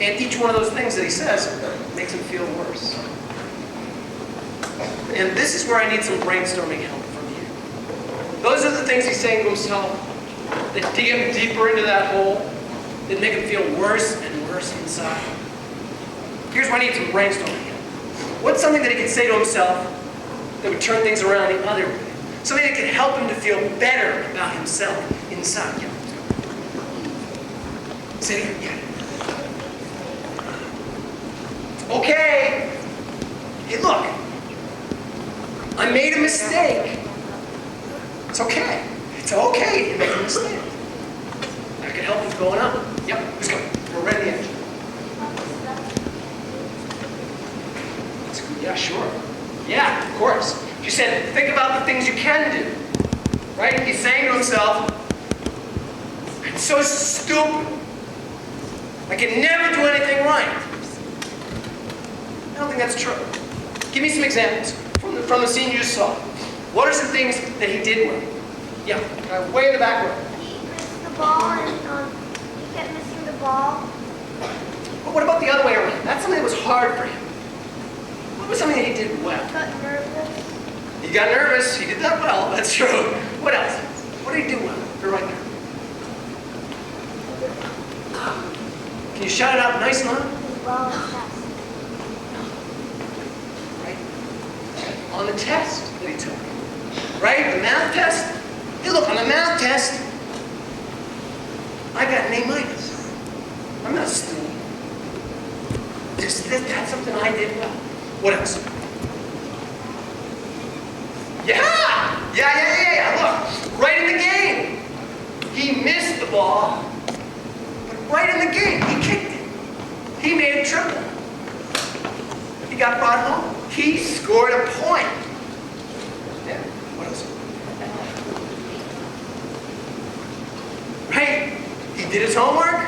[SPEAKER 1] And each one of those things that he says makes him feel worse. And this is where I need some brainstorming help from you. Those are the things he's saying to himself that dig him deeper into that hole, that make him feel worse and worse inside. Here's where I need some brainstorming help. What's something that he could say to himself that would turn things around the other way? Something that could help him to feel better about himself inside. Yeah. Say it again. Okay. Hey, look. I made a mistake. It's okay. It's okay to make a mistake. That could help him going up. Yep, let's go. We're right at the edge. That's good. Yeah, sure. Yeah, of course. She said, think about the things you can do. Right? He's saying to himself, I'm so stupid. I can never do anything right. I don't think that's true. Give me some examples from the scene you just saw. What are some things that he did well? Yeah, way in the back row.
[SPEAKER 2] He missed the ball and he kept missing the ball.
[SPEAKER 1] But what about the other way around? That's something that was hard for him. What was something that he did well?
[SPEAKER 2] He got nervous.
[SPEAKER 1] He got nervous. He did that well. That's true. What else? What did he do well? You're right there. Can you shout it out nice and loud?
[SPEAKER 2] His ball test.
[SPEAKER 1] On the test that he took. Right? The math test. Hey, look, on the math test, I got an A-. I'm not a student. That's something I did well. What else? Yeah! Look, right in the game. He missed the ball, but right in the game, he kicked it. He made a triple. He got brought home. He scored a point. Yeah, what else? Right? He did his homework.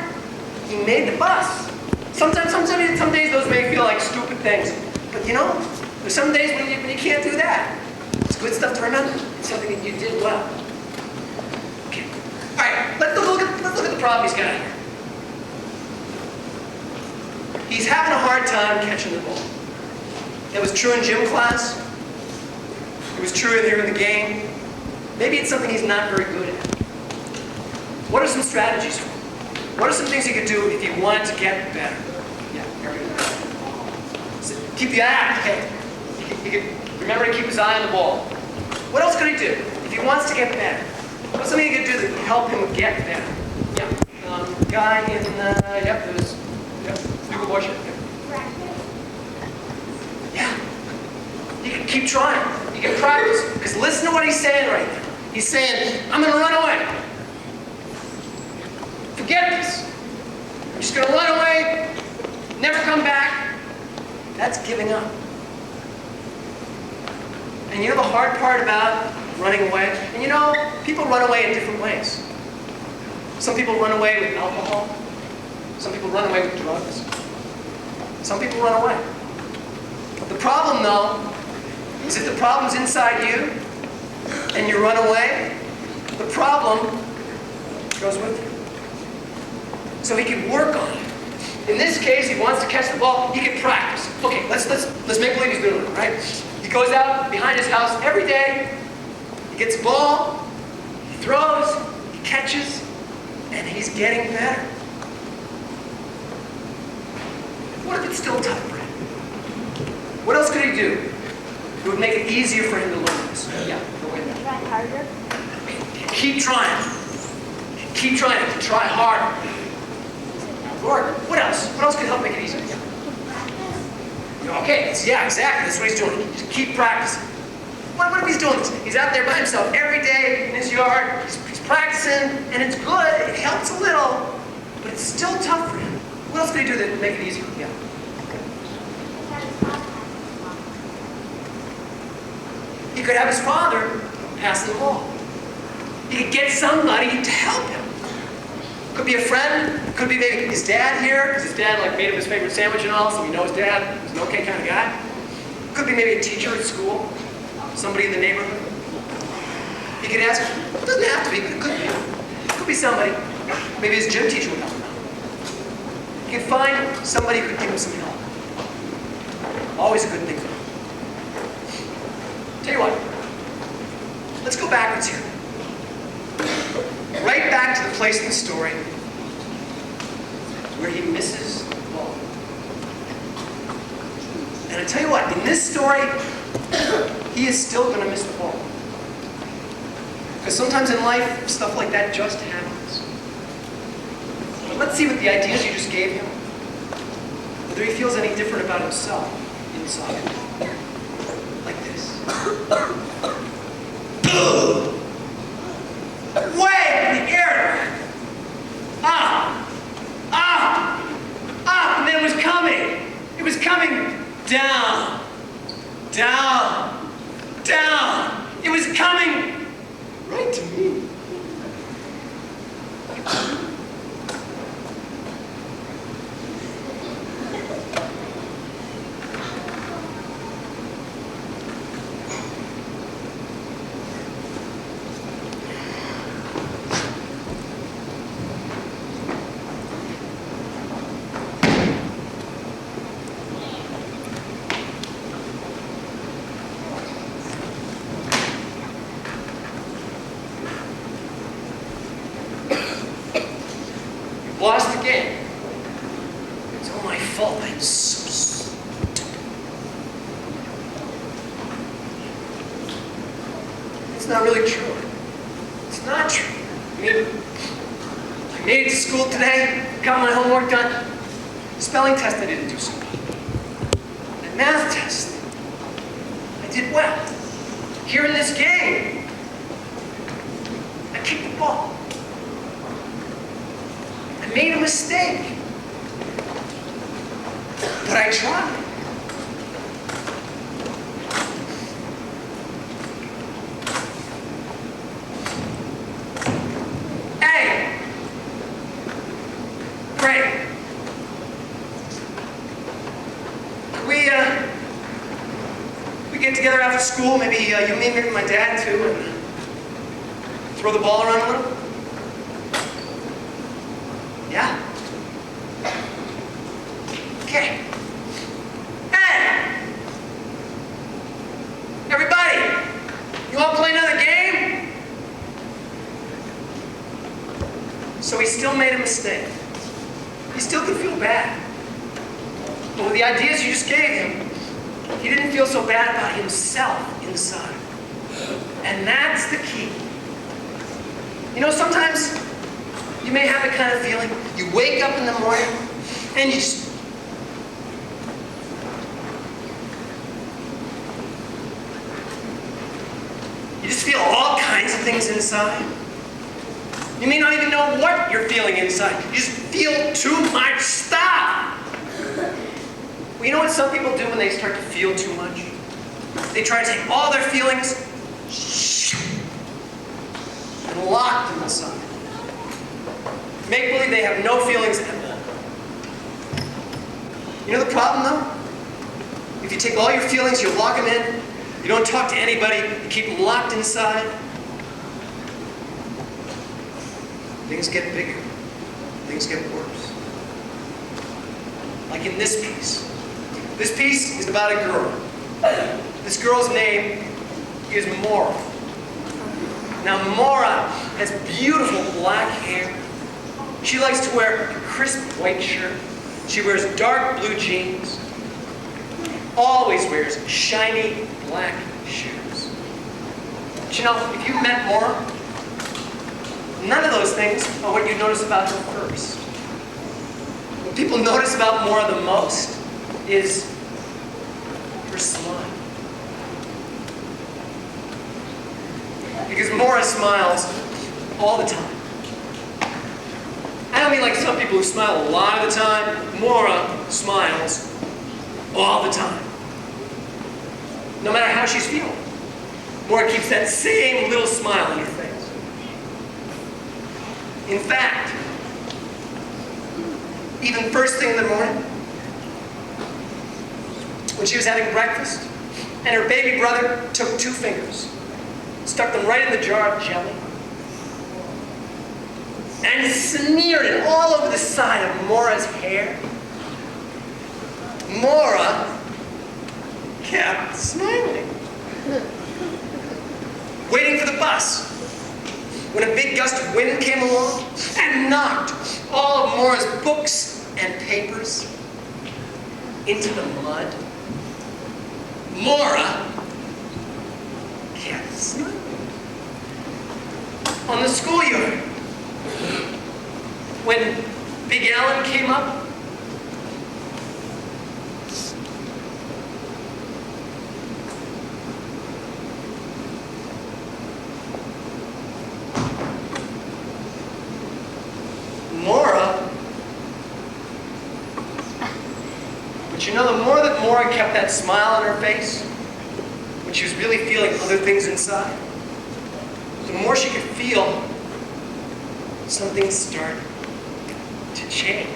[SPEAKER 1] He made the bus. Some days those may feel like stupid things. But you know, there's some days when you can't do that. It's good stuff to remember. It's something that you did well. Okay. All right, let's look at the problem he's got here. He's having a hard time catching the ball. That was true in gym class. It was true in here in the game. Maybe it's something he's not very good at. What are some strategies for him? What are some things he could do if he wanted to get better? Yeah, here we go. So, keep the eye. Okay. He could remember to keep his eye on the ball. What else could he do if he wants to get better? What's something he could do that would help him get better? Yeah. Guy in yep, there's Hugo Bosch. Yeah. You can keep trying. You can practice. Because listen to what he's saying right now. He's saying, I'm going to run away. Forget this. I'm just going to run away, never come back. That's giving up. And you know the hard part about running away? And you know, people run away in different ways. Some people run away with alcohol. Some people run away with drugs. Some people run away. The problem, though, is if the problem's inside you and you run away, the problem goes with you. So he can work on it. In this case, he wants to catch the ball, he can practice. Okay, let's make believe he's doing it, right? He goes out behind his house every day, he gets the ball, he throws, he catches, and he's getting better. What if it's still tough for him? What else could he do? It would make it easier for him to learn this. Yeah, go ahead.
[SPEAKER 2] Try harder.
[SPEAKER 1] Keep trying. Keep trying to try harder. Lord, what else? What else could help make it easier? Okay, yeah, exactly. That's what he's doing. Just keep practicing. What if he's doing this? He's out there by himself every day in his yard. He's practicing, and it's good. It helps a little, but it's still tough for him. What else could he do that would make it easier? Yeah. He could have his father pass the ball. He could get somebody to help him. Could be a friend. Could be maybe his dad here, because his dad made him his favorite sandwich and all, so we know his dad. He's an okay kind of guy. Could be maybe a teacher at school. Somebody in the neighborhood. He could ask. It doesn't have to be, but it could be. It could be somebody. Maybe his gym teacher would help him out. He could find somebody who could give him some help. Always a good thing for him. Tell you what. Let's go backwards here. Right back to the place in the story where he misses the ball. And I tell you what, in this story, he is still going to miss the ball. Because sometimes in life, stuff like that just happens. But let's see what the ideas you just gave him, whether he feels any different about himself inside. Like this. Way in the air! Up! And then it was coming! It was coming down! Down! It was coming right to me. Lost the game. It's all my fault. I'm so stupid. It's not really true. It's not true. I made it to school today, got my homework done. Spelling test, I didn't do so well. The math test, I did well. Here in this game, I kicked the ball. I made a mistake. But I tried. Hey! Great. We get together after school, maybe you and me, maybe my dad too, and throw the ball around a little? Yeah? Okay. Hey! Everybody! So he still made a mistake. He still could feel bad. But with the ideas you just gave him, he didn't feel so bad about himself inside. And that's the key. You know, sometimes you may have a kind of feeling, you wake up in the morning and you just feel all kinds of things inside. You may not even know what you're feeling inside. You just feel too much stuff. Well, you know what some people do when they start to feel too much? They try to take all their feelings and lock them inside. Make believe they have no feelings at all. You know the problem though? If you take all your feelings, you lock them in, you don't talk to anybody, you keep them locked inside, things get bigger, things get worse. Like in this piece. This piece is about a girl. This girl's name is Maura. Now Maura has beautiful black hair. She likes to wear a crisp white shirt. She wears dark blue jeans. Always wears shiny black shoes. But you know, if you met Maura, none of those things are what you notice about her first. What people notice about Maura the most is her smile. Because Maura smiles all the time. I don't mean like some people who smile a lot of the time. Maura smiles all the time. No matter how she's feeling. Maura keeps that same little smile on her face. In fact, even first thing in the morning, when she was having breakfast, and her baby brother took 2 fingers, stuck them right in the jar of jelly, and smeared it all over the side of Maura's hair, Maura kept smiling. Waiting for the bus, when a big gust of wind came along and knocked all of Maura's books and papers into the mud, Maura kept smiling. On the schoolyard, when Big Alan came up, Maura, but you know, the more that Maura kept that smile on her face, when she was really feeling other things inside, the more she could feel something start to change.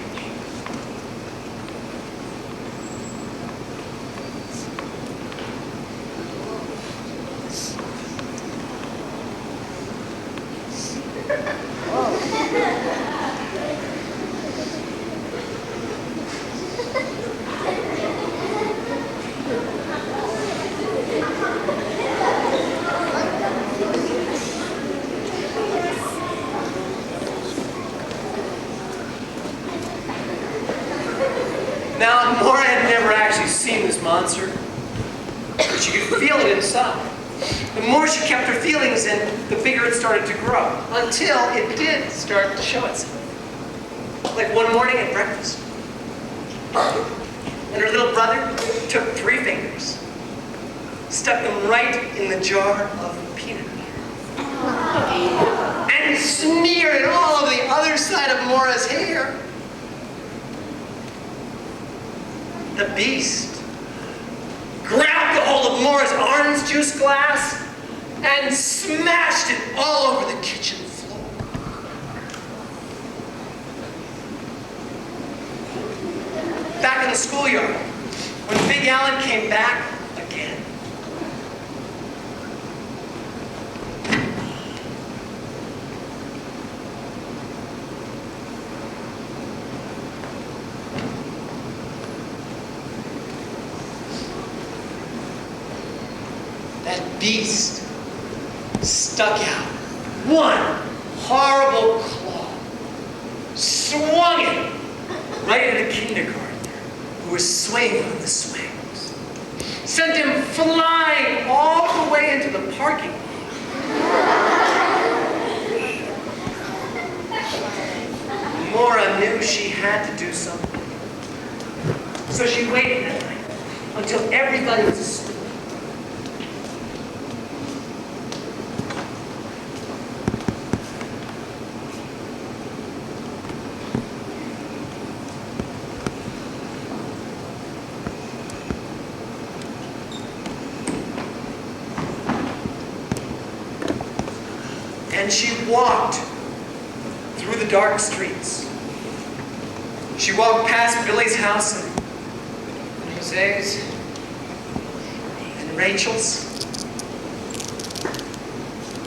[SPEAKER 1] Now, Maura had never actually seen this monster, but she could feel it inside. The more she kept her feelings in, the bigger it started to grow, until it did start to show itself. Like one morning at breakfast, and her little brother took 3 fingers, stuck them right in the jar of peanut butter, and smeared it all over the other side of Maura's hair. The beast grabbed a hold of Maura's orange juice glass and smashed it all over the kitchen floor. Back in the schoolyard, when Big Alan came back again, that beast stuck out one horrible claw swung it right at a kindergartner who was swaying on the swings. Sent him flying all the way into the parking lot. Maura knew she had to do something. So she waited that night until everybody was asleep. And she walked through the dark streets. She walked past Billy's house and Jose's and Rachel's.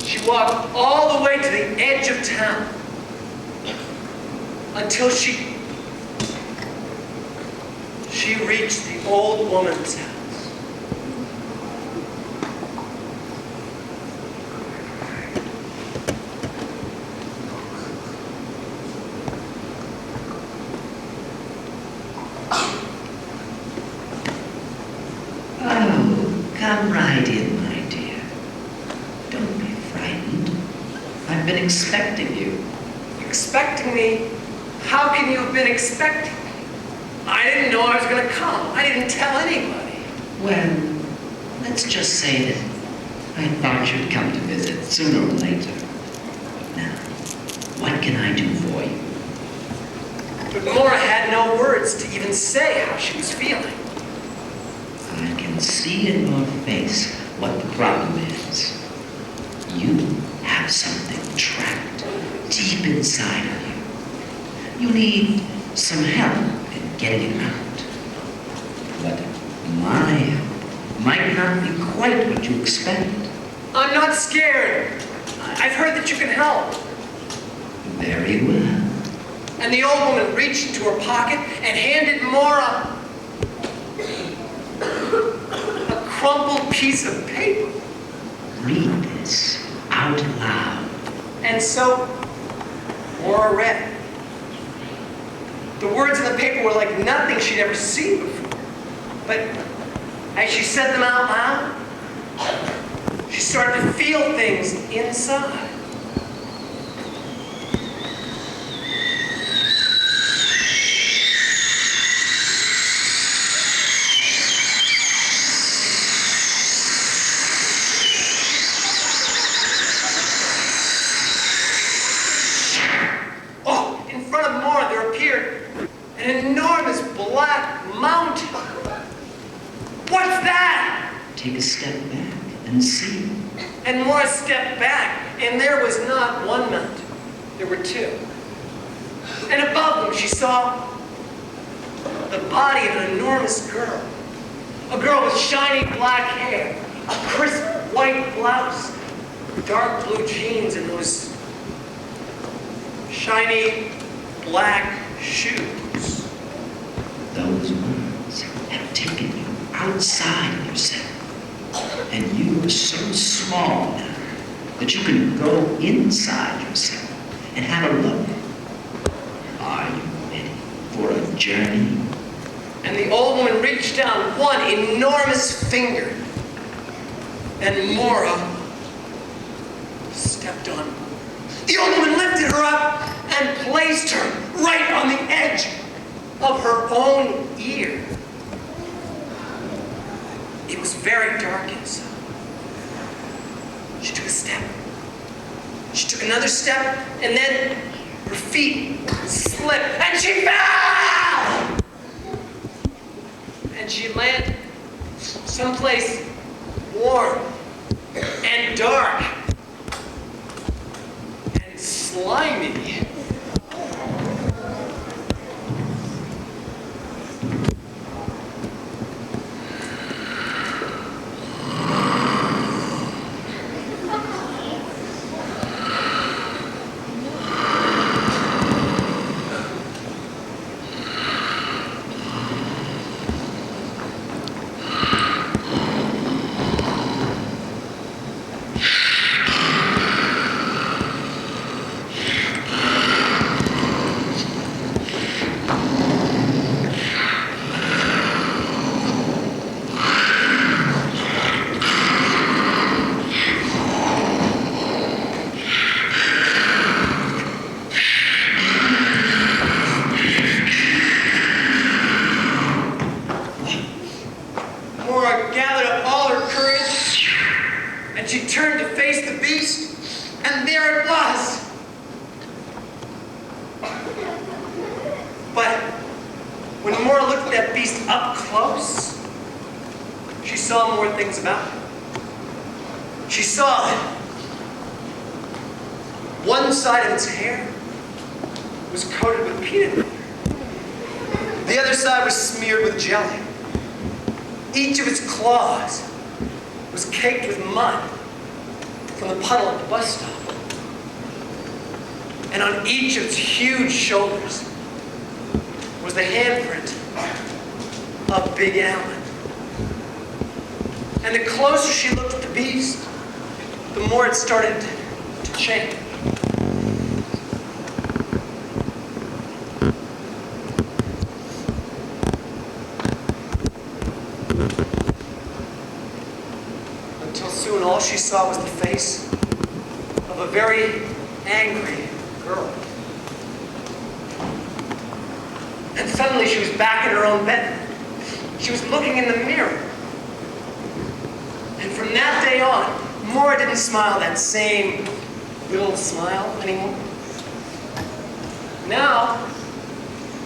[SPEAKER 1] She walked all the way to the edge of town until she reached the old woman's house.
[SPEAKER 3] Come right in, my dear. Don't be frightened. I've been expecting you.
[SPEAKER 1] Expecting me? How can you have been expecting me? I didn't know I was going to come. I didn't tell anybody.
[SPEAKER 3] Well, let's just say that I thought you'd come to visit sooner or later. Now, what can I do for you?
[SPEAKER 1] But Maura had no words to even say how she was feeling.
[SPEAKER 3] I can see in your face what the problem is. You have something trapped deep inside of you. You need some help in getting it out. But my help might not be quite what you expect.
[SPEAKER 1] I'm not scared. I've heard that you can help.
[SPEAKER 3] Very well.
[SPEAKER 1] And the old woman reached into her pocket and handed Maura a crumpled piece of paper.
[SPEAKER 3] Read this out loud.
[SPEAKER 1] And so Maura read. The words in the paper were like nothing she'd ever seen before. But as she said them out loud, she started to feel things inside. An enormous black mountain. What's that?
[SPEAKER 3] Take a step back and see.
[SPEAKER 1] And Maura stepped back, and there was not one mountain. There were two. And above them, she saw the body of an enormous girl. A girl with shiny black hair, a crisp white blouse, dark blue jeans, and those shiny black shoes.
[SPEAKER 3] Those words have taken you outside of yourself. And you are so small now that you can go inside yourself and have a look. Are you ready for a journey?
[SPEAKER 1] And the old woman reached down one enormous finger. And Maura stepped on her. The old woman lifted her up and placed her right on the edge of her own ear. It was very dark inside. She took a step. She took another step, and then her feet slipped, and she fell! And she landed someplace warm and dark and slimy. And she turned to face the beast, and there it was. But when Mora looked at that beast up close, she saw more things about it. She saw that one side of its hair was coated with peanut butter. The other side was smeared with jelly. Each of its claws was caked with mud from the puddle at the bus stop. And on each of its huge shoulders was the handprint of Big Allen. And the closer she looked at the beast, the more it started to change. Until soon all she saw was the face of a very angry girl. And suddenly she was back in her own bed. She was looking in the mirror. And from that day on, Mora didn't smile that same little smile anymore. Now,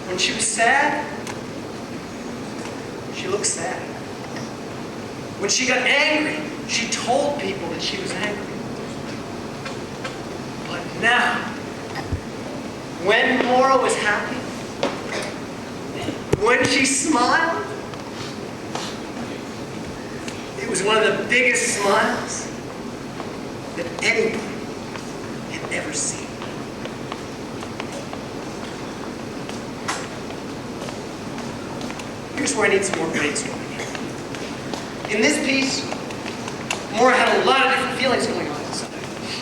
[SPEAKER 1] when she was sad, she looked sad. When she got angry, she told people that she was angry. But now, when Mora was happy, when she smiled, it was one of the biggest smiles that anyone had ever seen. Here's where I need some more brainstorming. In this piece, Mora had a lot of different feelings going on inside.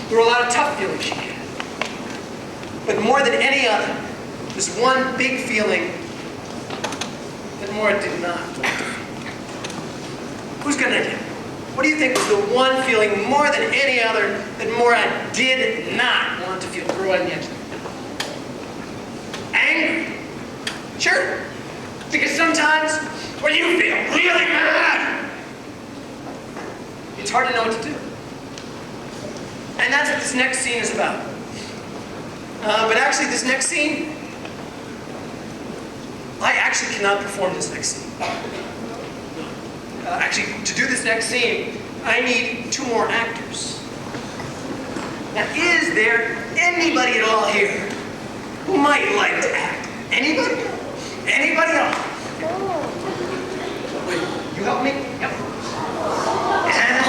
[SPEAKER 1] There were a lot of tough feelings she had. But more than any other, there's one big feeling that Mora did not want to feel. Who's going to do? What do you think was the one feeling more than any other that Mora did not want to feel? Throw it on the edge. Anger. Sure. Because sometimes when you feel really mad, it's hard to know what to do. And that's what this next scene is about. But actually, this next scene, I actually cannot perform this next scene. Actually, to do this next scene, I need 2 more actors. Now, is there anybody at all here who might like to act? Anybody? Anybody else? Wait, you help me? Yep. And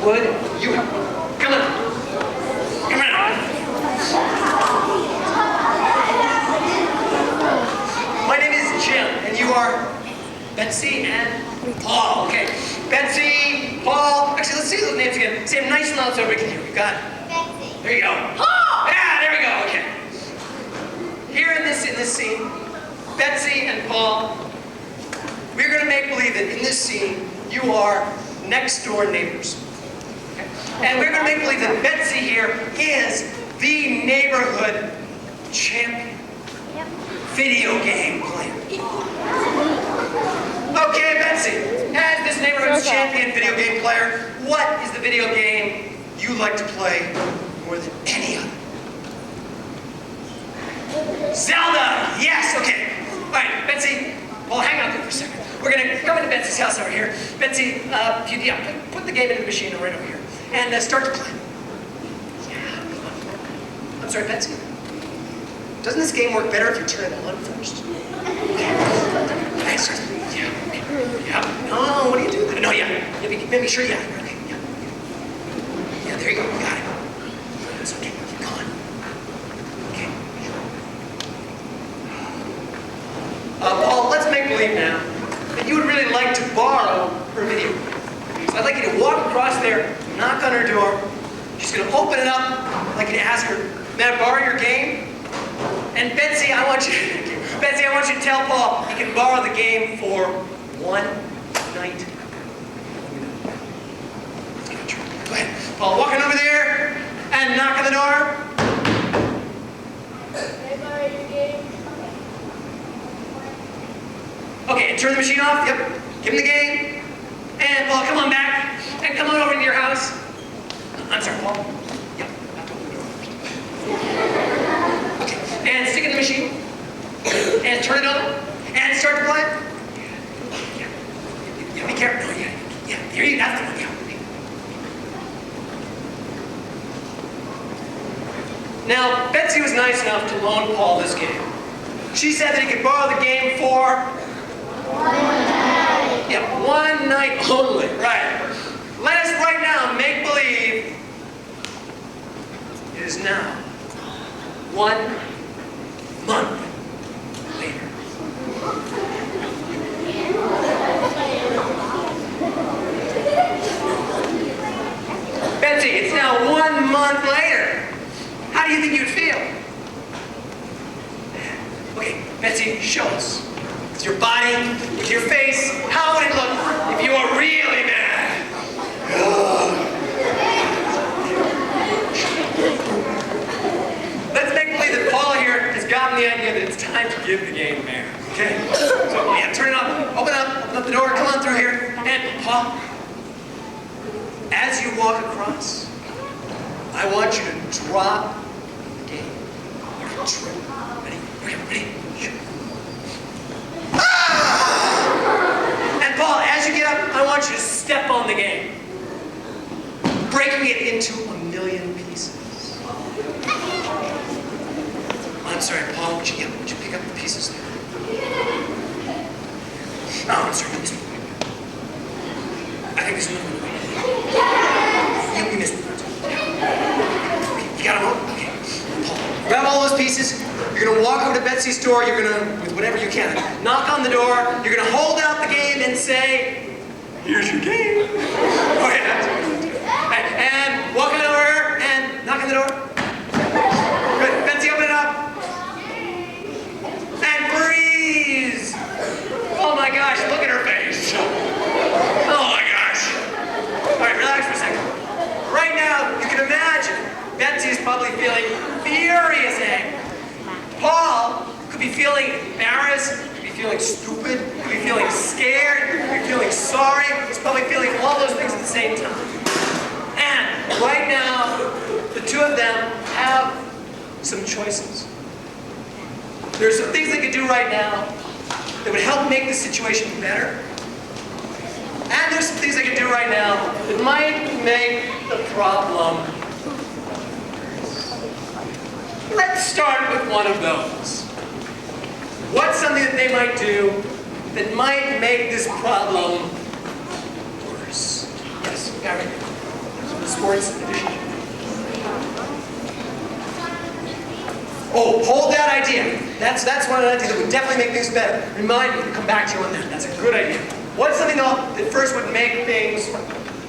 [SPEAKER 1] would you help me? Come on. Come on. My name is Jim, and you are Betsy and Paul. Okay. Betsy, Paul. Actually, let's see those names again. Say them nice and loud so everybody can hear. You got it?
[SPEAKER 2] Betsy.
[SPEAKER 1] There you go. Paul! Yeah, there we go. Okay. Here in this scene, Betsy and Paul, we're going to make believe that in this scene, you are next door neighbors. Okay? And we're going to make believe that Betsy here is the neighborhood champion.
[SPEAKER 2] Yep.
[SPEAKER 1] Video game player. Okay, Betsy, as this neighborhood's champion video game player, what is the video game you like to play more than any other? Zelda! Yes, okay. All right, Betsy, well, hang out there for a second. We're going to come into Betsy's house over here. Betsy, put the game into the machine right over here and start to play. Yeah. I'm sorry, Betsy. Doesn't this game work better if you turn it on first? Yeah. Yeah. No, what do you do? No, yeah. Make sure, yeah. Okay. Yeah, there you go. You got it. It's okay. Keep going. Okay. Paul, let's make believe now that you would really like to borrow her video. So I'd like you to walk across there, knock on her door. She's going to open it up. I'd like you to ask her, may I borrow your game? And Betsy, I want you to tell Paul he can borrow the game for 1 night. Go ahead. Paul, walking over there and knock on the door.
[SPEAKER 2] May I borrow your game?
[SPEAKER 1] Okay, turn the machine off. Yep. Give him the game. And Paul, come on back. And come on over to your house. Now, Betsy was nice enough to loan Paul this game. She said that he could borrow the game for... Yeah, one night only, right. Let us right now make believe it is now 1 month later. Betsy, it's now 1 month later. How do you think you'd feel? Okay, Betsy, show us. With your body, with your face, how would it look if you were really mad? Let's make believe that Paul here has gotten the idea that it's time to give the game air. Okay? So, yeah, turn it up, open up the door, come on through here. And Paul, as you walk across, I want you to drop the game. Trip. Ready? Okay, ready? And Paul, as you get up, I want you to step on the game, breaking it into 1,000,000 pieces. I'm sorry, Paul, would you pick up the pieces there? Oh, I'm sorry, you missed one. I think there's another one. You missed one. You got them all? Okay. Paul, grab all those pieces. You're going to walk over to Betsy's door. You're going to, with whatever you can, knock on the door. You're going to hold out the game and say, "Here's your game." Oh, yeah. And walk on over and knock on the door. Good. Betsy, open it up. And freeze. Oh, my gosh. Look at her face. Oh, my gosh. All right, relax for a second. Right now, you can imagine Betsy's probably feeling furious anger. Paul could be feeling embarrassed, could be feeling stupid, could be feeling scared, could be feeling sorry. He's probably feeling all those things at the same time. And right now, the two of them have some choices. There's some things they could do right now that would help make the situation better. And there's some things they can do right now that might make the problem worse. Let's start with one of those. What's something that they might do that might make this problem worse? Yes, Gary. The sports edition. Oh, hold that idea. That's one idea that would definitely make things better. Remind me to come back to you on that. That's a good idea. What's something though that first would make things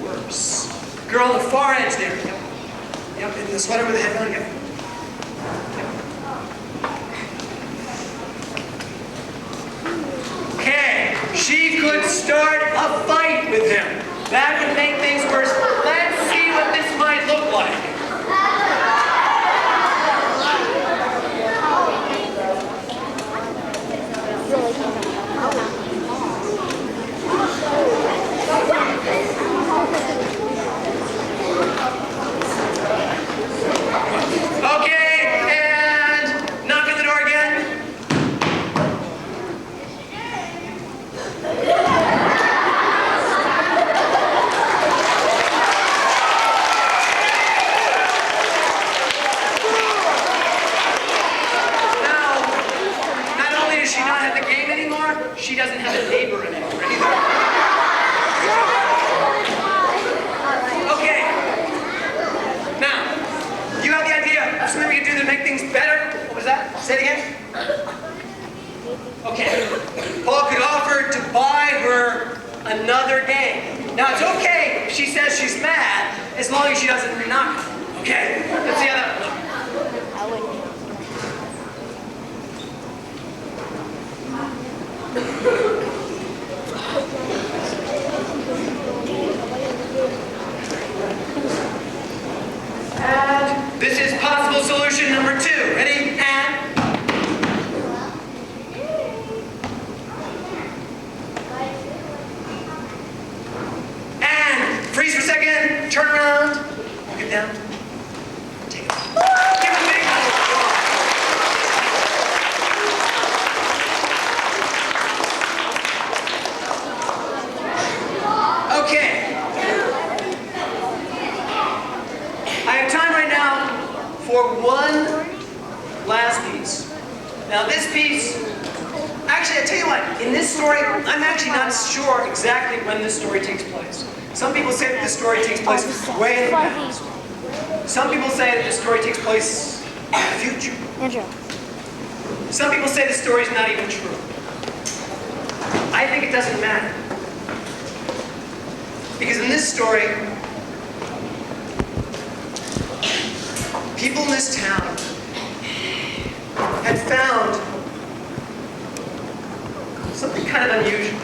[SPEAKER 1] worse? Girl on the far edge there. Yep. Yep, in the sweater with the head on. Yep. Okay, she could start a fight with him. That would make things worse. Let's see what this might look like. Okay, and knock on the door again. She doesn't have a neighbor anymore either. Okay. Now, you have the idea of something we can do to make things better? What was that? Say it again. Okay. Paul could offer to buy her another game. Now, it's okay if she says she's mad, as long as she doesn't knock. Okay? Let's see how that looks. And this is possible solution number 2. Ready? And freeze for a second. Turn around. Walk it down. Take it. Give it a big one. Okay. I have time right now for one last piece. Now this piece, actually I tell you what, in this story, I'm actually not sure exactly when this story takes place. Some people say that this story takes place way in the past. Some people say that this story takes place in the future.
[SPEAKER 2] Andrew.
[SPEAKER 1] Some people say the story is not even true. I think it doesn't matter. Because in this story, people in this town had found something kind of unusual.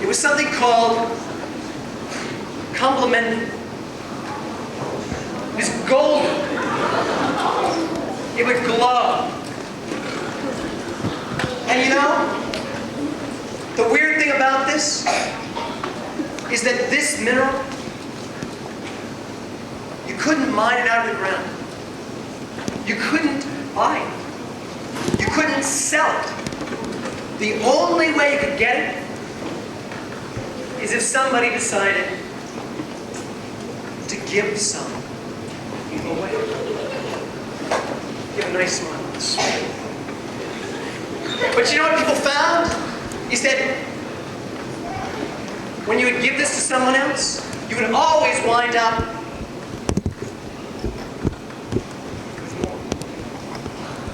[SPEAKER 1] It was something called complementing. It was golden. It would glow. And you know, the weird thing about this is that this mineral, you couldn't mine it out of the ground. You couldn't buy it. You couldn't sell it. The only way you could get it is if somebody decided to give some away. Give a nice smile. But you know what people found? Is that when you would give this to someone else, you would always wind up with more.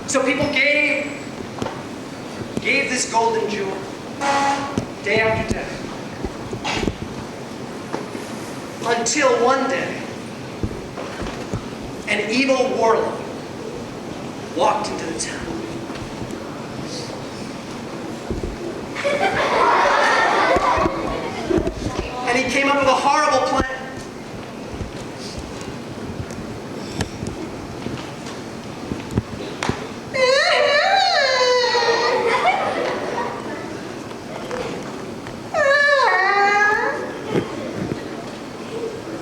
[SPEAKER 1] So people gave this golden jewel day after day. Until one day, an evil warlock walked into the town. And he came up with a horrible plan.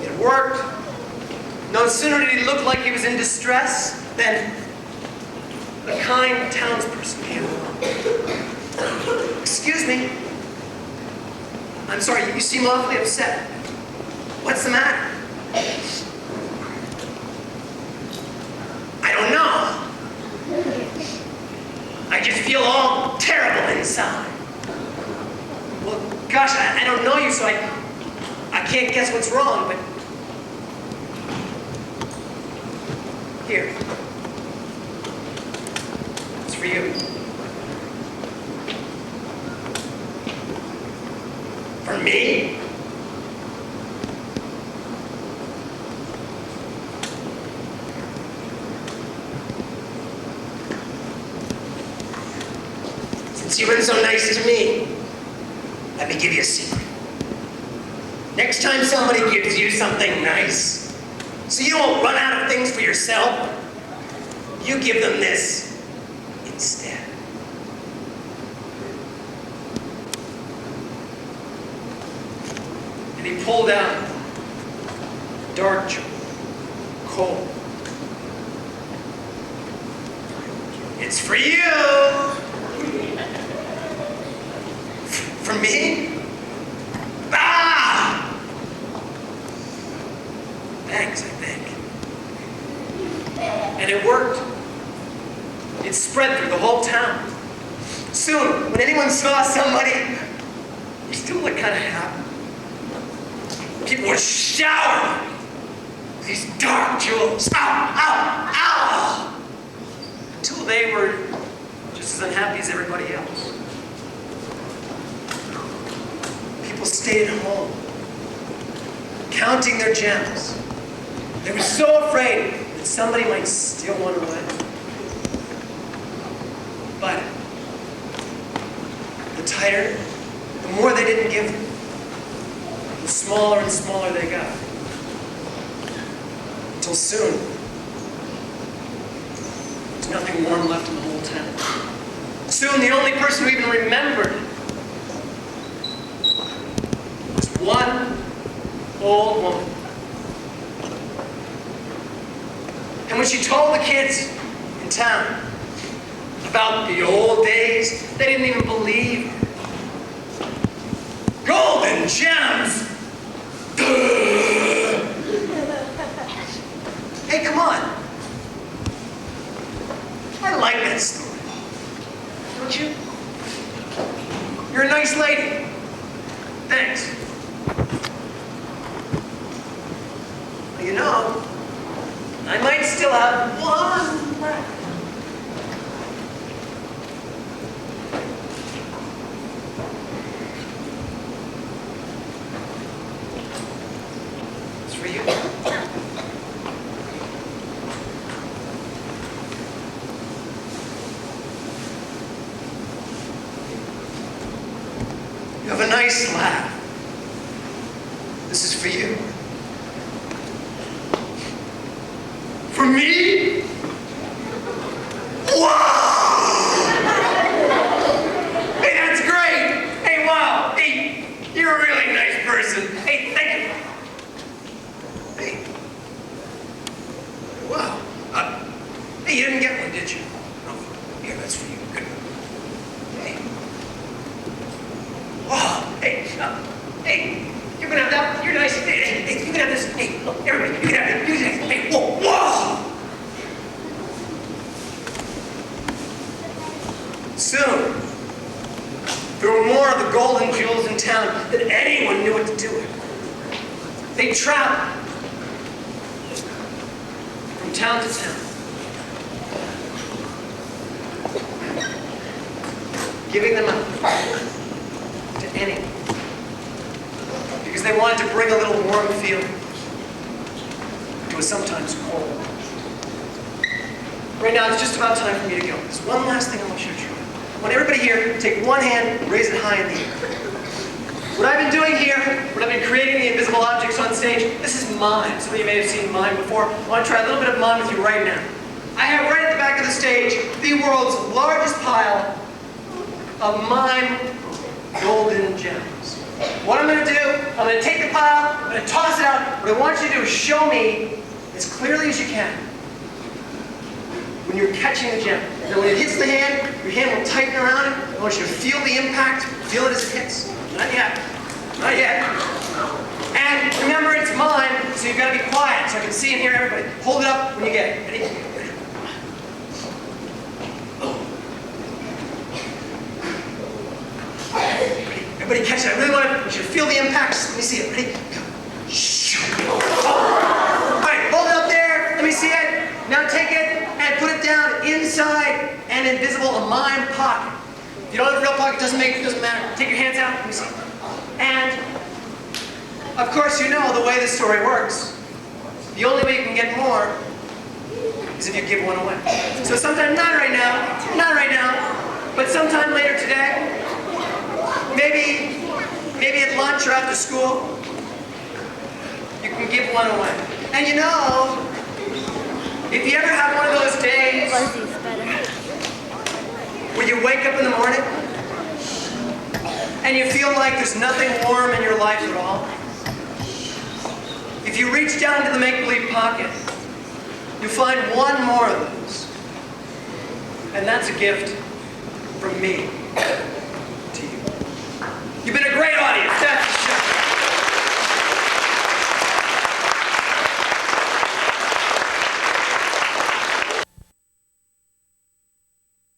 [SPEAKER 1] It worked. No sooner did he look like he was in distress than a kind townsperson came along. Excuse me. I'm sorry, you seem awfully upset. What's the matter? I don't know. I just feel all terrible inside. Well, gosh, I don't know you, so I can't guess what's wrong, but here. It's for you. For me? Since you've been so nice to me, let me give you a secret. Next time somebody gives you something nice, so you don't run out of things for yourself, you give them this instead. And he pulled out dark jewel, coal. It's for you. For me? Ah! Thanks, I think. And it worked. It spread through the whole town. Soon, when anyone saw somebody who still looked kind of happy, people would shower these dark jewels. Ow, ow, ow! Until they were just as unhappy as everybody else. People stayed at home, counting their gems. They were so afraid that somebody might steal one away. But the tighter, the more they didn't give them, the smaller and smaller they got. Until soon, there's nothing warm left in the whole town. Soon, the only person who even remembered was one old woman. And when she told the kids in town about the old days, they didn't even believe her. Golden gems! still have one breath. It's for you. You have a nice laugh. This is for you. For me? Wow! Hey, that's great! Hey, wow! Hey, you're a really nice person. Hey, thank you. Hey. Wow. Hey, you didn't get one, did you? No. Here, that's for you. Good. Hey. Wow. Hey, hey. You can have that. You're nice. Hey, you can have this. Hey, look, everybody, you can have it. You can have it. Hey, whoa, whoa! Soon, there were more of the golden jewels in town than anyone knew what to do with. They traveled from town to town, giving them up to anyone. Because they wanted to bring a little warm feeling to a sometimes cold. Right now, it's just about time for me to go. There's one last thing I want you to try. I want everybody here to take one hand and raise it high in the air. What I've been doing here, what I've been creating the invisible objects on stage, this is mime. Some of you may have seen mime before. I want to try a little bit of mime with you right now. I have right at the back of the stage the world's largest pile of mime golden gems. What I'm going to do, I'm going to take the pile, I'm going to toss it out. What I want you to do is show me as clearly as you can when you're catching the gem. Now when it hits the hand, your hand will tighten around it. I want you to feel the impact, feel it as it hits. Not yet. Not yet. And remember, it's mine, so you've got to be quiet so I can see and hear everybody. Hold it up when you get it. Ready? Ready? Everybody catch it. I really want you to feel the impacts. Let me see it. Ready? Go. All right, hold it up there. Let me see it. Now take it and put it down inside an invisible mime pocket. If you don't have a real pocket, it doesn't matter. Take your hands out. Let me see. And of course, you know the way this story works. The only way you can get more is if you give one away. So sometime, not right now, but sometime later today, maybe at lunch or after school, you can give one away. And you know, if you ever have one of those days where you wake up in the morning and you feel like there's nothing warm in your life at all, if you reach down to the make-believe pocket, you'll find one more of those. And that's a gift from me.